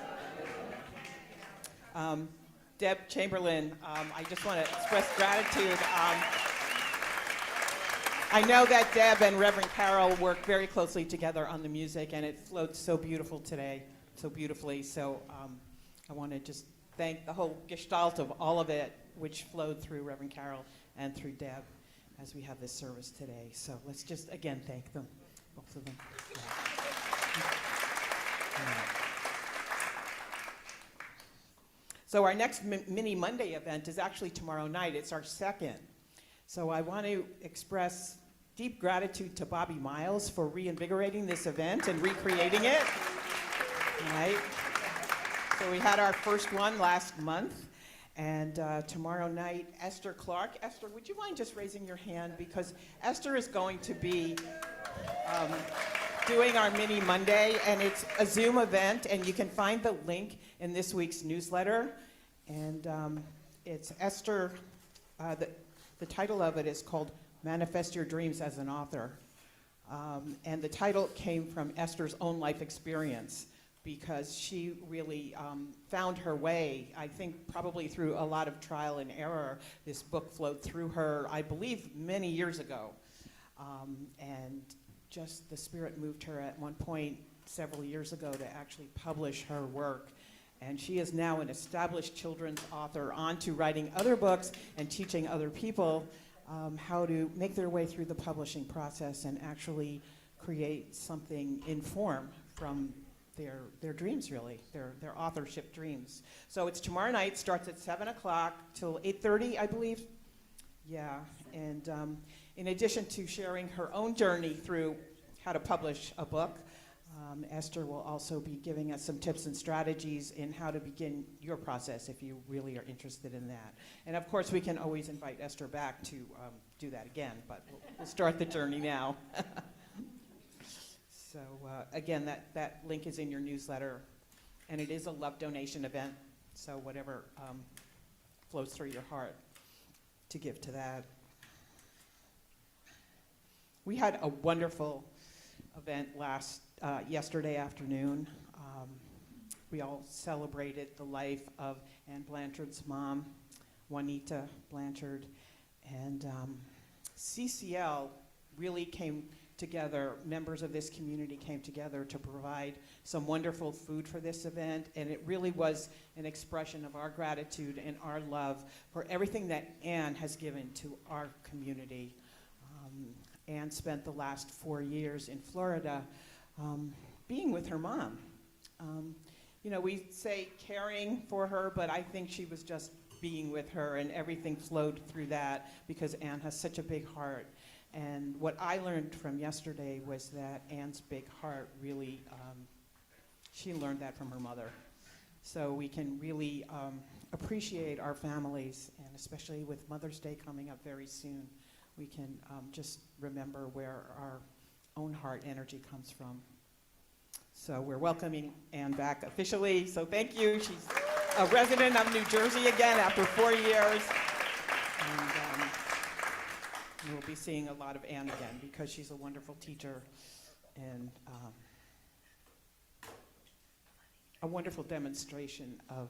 A: Deb Chamberlin, I just want to express gratitude. I know that Deb and Reverend Carol work very closely together on the music, and it flowed so beautiful today, so beautifully. So I want to just thank the whole gestalt of all of it, which flowed through Reverend Carol and through Deb as we have this service today. So let's just, again, thank them, both of them. So our next Mini Monday event is actually tomorrow night. It's our second. So I want to express deep gratitude to Bobby Miles for reinvigorating this event and recreating it. All right. So we had our first one last month. And tomorrow night, Esther Clark. Esther, would you mind just raising your hand? Because Esther is going to be doing our Mini Monday, and it's a Zoom event, and you can find the link in this week's newsletter. And it's Esther, the title of it is called Manifest Your Dreams as an Author. And the title came from Esther's own life experience, because she really found her way, I think probably through a lot of trial and error. This book flowed through her, I believe, many years ago. And just the Spirit moved her at one point several years ago to actually publish her work. And she is now an established children's author, on to writing other books and teaching other people how to make their way through the publishing process and actually create something in form from their dreams, really, their authorship dreams. So it's tomorrow night, starts at 7 o'clock till 8:30, I believe. Yeah, and in addition to sharing her own journey through how to publish a book, Esther will also be giving us some tips and strategies in how to begin your process if you really are interested in that. And of course, we can always invite Esther back to do that again, but we'll start the journey now. So again, that link is in your newsletter, and it is a love donation event, so whatever flows through your heart to give to that. We had a wonderful event yesterday afternoon. we all celebrated the life of Anne Blanchard's mom, Juanita Blanchard. And CCL really came together, members of this community came together to provide some wonderful food for this event, and it really was an expression of our gratitude and our love for everything that Anne has given to our community. Anne spent the last 4 years in Florida being with her mom. You know, we say caring for her, but I think she was just being with her, and everything flowed through that because Anne has such a big heart. And what I learned from yesterday was that Anne's big heart really, she learned that from her mother. So we can really appreciate our families, and especially with Mother's Day coming up very soon, we can just remember where our own heart energy comes from. So we're welcoming Anne back officially, so thank you. She's a resident of New Jersey again after 4 years. And we'll be seeing a lot of Anne again because she's a wonderful teacher and a wonderful demonstration of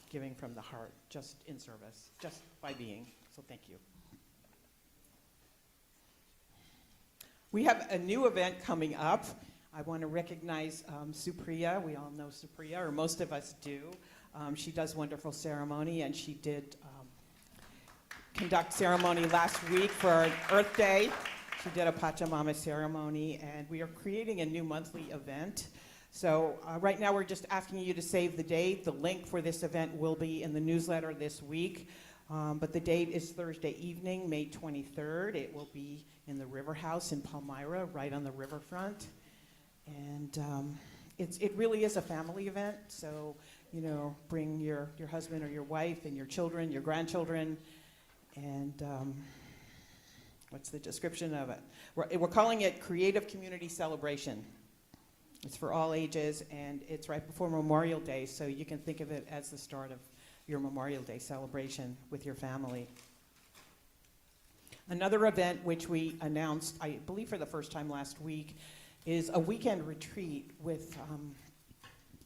A: giving from the heart, just in service, just by being. So thank you. We have a new event coming up. I want to recognize Supriya. We all know Supriya, or most of us do. She does wonderful ceremony, and she did conduct ceremony last week for Earth Day. She did a Pachamama ceremony, and we are creating a new monthly event. So right now we're just asking you to save the date. The link for this event will be in the newsletter this week. But the date is Thursday evening, May 23rd. It will be in the River House in Palmyra, right on the riverfront. And it really is a family event. So, you know, bring your husband or your wife and your children, your grandchildren. And what's the description of it? We're calling it Creative Community Celebration. It's for all ages, and it's right before Memorial Day, so you can think of it as the start of your Memorial Day celebration with your family. Another event which we announced, I believe for the first time last week, is a weekend retreat with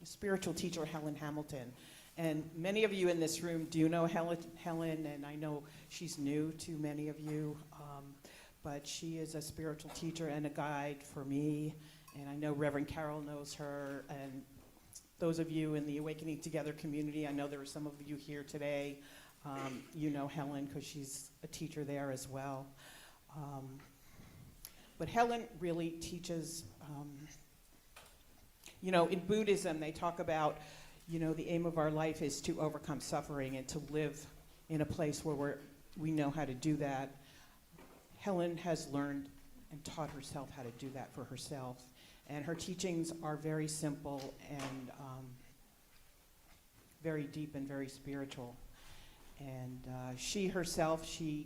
A: spiritual teacher Helen Hamilton. And many of you in this room do know Helen, and I know she's new to many of you, but she is a spiritual teacher and a guide for me, and I know Reverend Carol knows her, and those of you in the Awakening Together community, I know there are some of you here today, you know Helen because she's a teacher there as well. But Helen really teaches, you know, in Buddhism they talk about, you know, the aim of our life is to overcome suffering and to live in a place where we know how to do that. Helen has learned and taught herself how to do that for herself. And her teachings are very simple and very deep and very spiritual. And she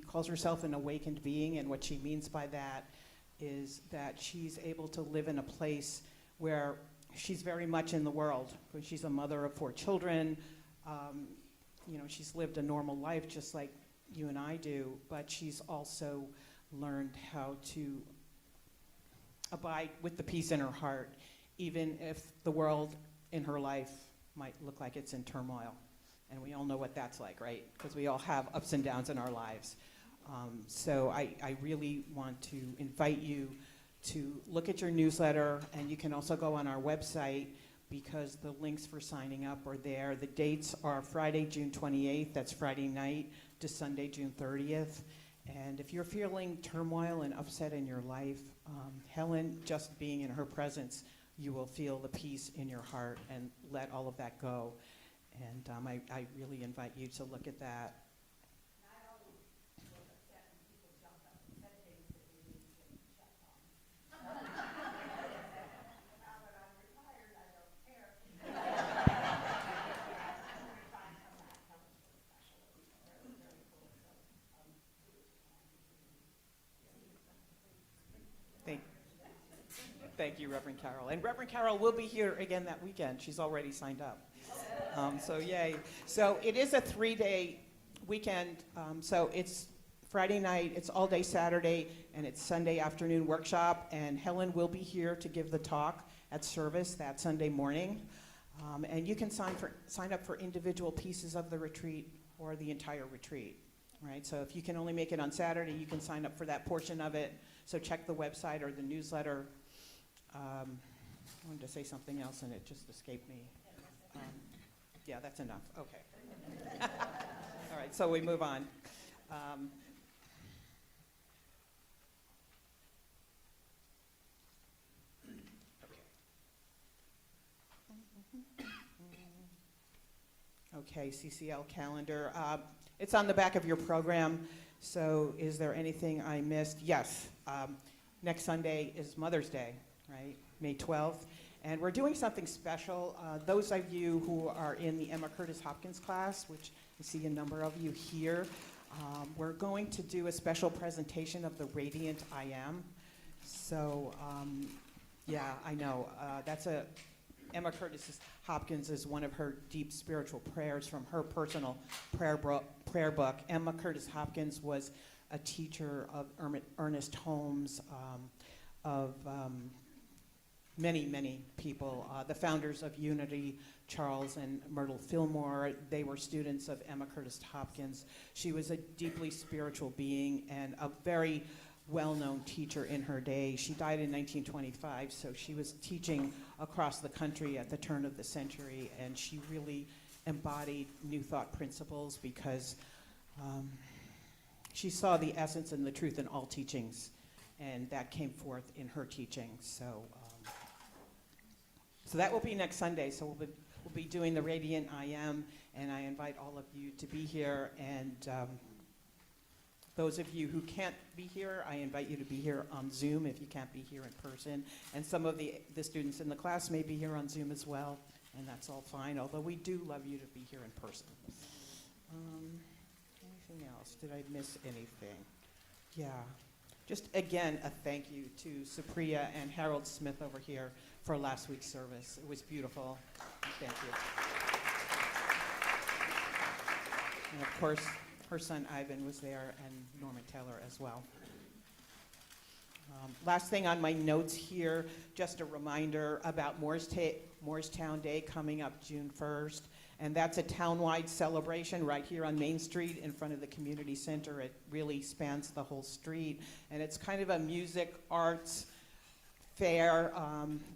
A: calls herself an awakened being, and what she means by that is that she's able to live in a place where she's very much in the world. She's a mother of 4 children. You know, she's lived a normal life just like you and I do, but she's also learned how to abide with the peace in her heart, even if the world in her life might look like it's in turmoil. And we all know what that's like, right? Because we all have ups and downs in our lives. So I really want to invite you to look at your newsletter, and you can also go on our website because the links for signing up are there. The dates are Friday, June 28th, that's Friday night, to Sunday, June 30th. And if you're feeling turmoil and upset in your life, Helen, just being in her presence, you will feel the peace in your heart and let all of that go. And I really invite you to look at that. Thank you, Reverend Carol. And Reverend Carol will be here again that weekend. She's already signed up. So yay. So it is a 3-day weekend. So it's Friday night, it's all day Saturday, and it's Sunday afternoon workshop. And Helen will be here to give the talk at service that Sunday morning. And you can sign up for individual pieces of the retreat or the entire retreat, right? So if you can only make it on Saturday, you can sign up for that portion of it. So check the website or the newsletter. I wanted to say something else and it just escaped me. Yeah, that's enough. Okay. All right, so we move on. Okay, CCL calendar. It's on the back of your program, so is there anything I missed? Yes, next Sunday is Mother's Day, right? May 12th. And we're doing something special. Those of you who are in the Emma Curtis Hopkins class, which I see a number of you here, we're going to do a special presentation of the Radiant I Am. So, yeah, I know. Emma Curtis Hopkins is one of her deep spiritual prayers from her personal prayer book. Emma Curtis Hopkins was a teacher of Ernest Holmes, of many, many people. The founders of Unity, Charles and Myrtle Fillmore, they were students of Emma Curtis Hopkins. She was a deeply spiritual being and a very well-known teacher in her day. She died in 1925, so she was teaching across the country at the turn of the century, and she really embodied New Thought principles because she saw the essence and the truth in all teachings, and that came forth in her teaching. So that will be next Sunday. So we'll be doing the Radiant I Am, and I invite all of you to be here. And those of you who can't be here, I invite you to be here on Zoom if you can't be here in person. And some of the students in the class may be here on Zoom as well, and that's all fine, although we do love you to be here in person. Anything else? Did I miss anything? Yeah. Just again, a thank you to Supriya and Harold Smith over here for last week's service. It was beautiful. Thank you. And of course, her son Ivan was there, and Norman Taylor as well. Last thing on my notes here, just a reminder about Morristown Day coming up June 1st. And that's a townwide celebration right here on Main Street in front of the community center. It really spans the whole street. And it's kind of a music, arts fair,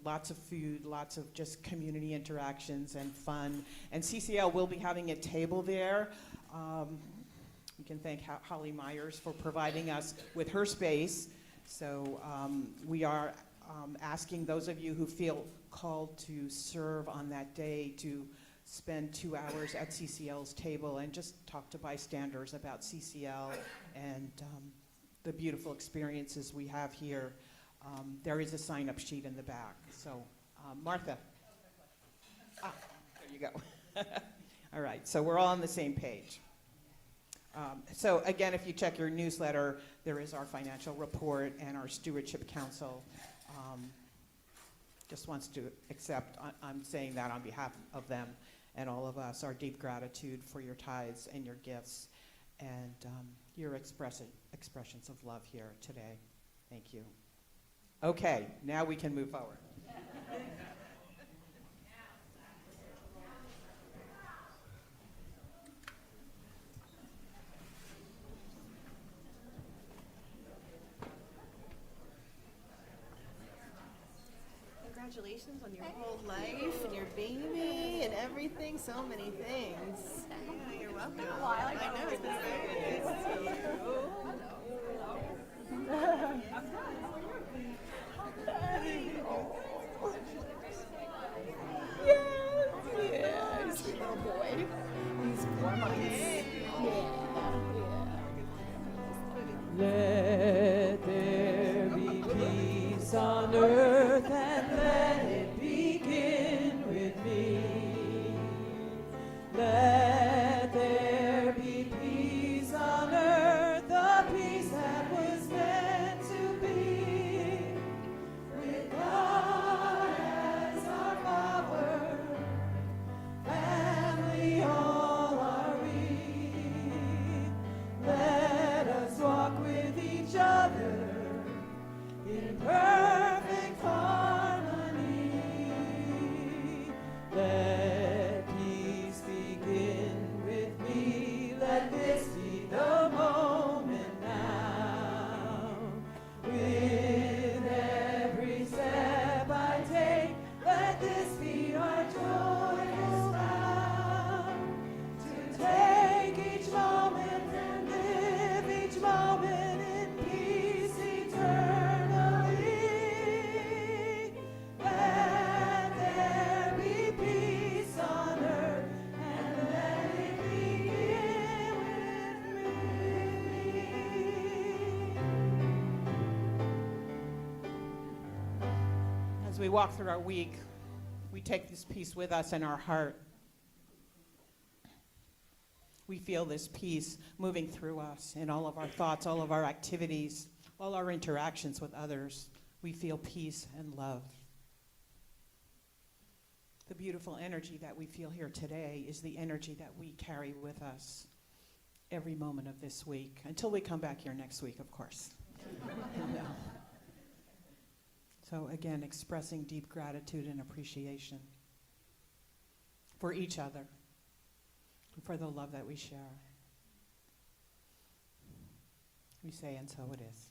A: lots of food, lots of just community interactions and fun. And CCL will be having a table there. We can thank Holly Myers for providing us with her space. So we are asking those of you who feel called to serve on that day to spend 2 hours at CCL's table and just talk to bystanders about CCL and the beautiful experiences we have here. There is a sign-up sheet in the back. So, Martha. There you go. All right, so we're all on the same page. So again, if you check your newsletter, there is our financial report, and our Stewardship Council just wants to accept, I'm saying that on behalf of them and all of us, our deep gratitude for your tithes and your gifts and your expressions of love here today. Thank you. Okay, now we can move forward.
I: Congratulations on your whole life and your baby and everything. So many things. Yeah, you're welcome. It's been a while. I know it's been
C: Yeah, sweet little boy. He's 4 months. Let there be peace on earth and let it begin with me. Let there be peace on earth, the peace that was meant to be.
A: As we walk through our week, we take this peace with us in our heart. We feel this peace moving through us in all of our thoughts, all of our activities, all our interactions with others. We feel peace and love. The beautiful energy that we feel here today is the energy that we carry with us every moment of this week, until we come back here next week, of course. No. So again, expressing deep gratitude and appreciation for each other, and for the love that we share. We say, and so it is.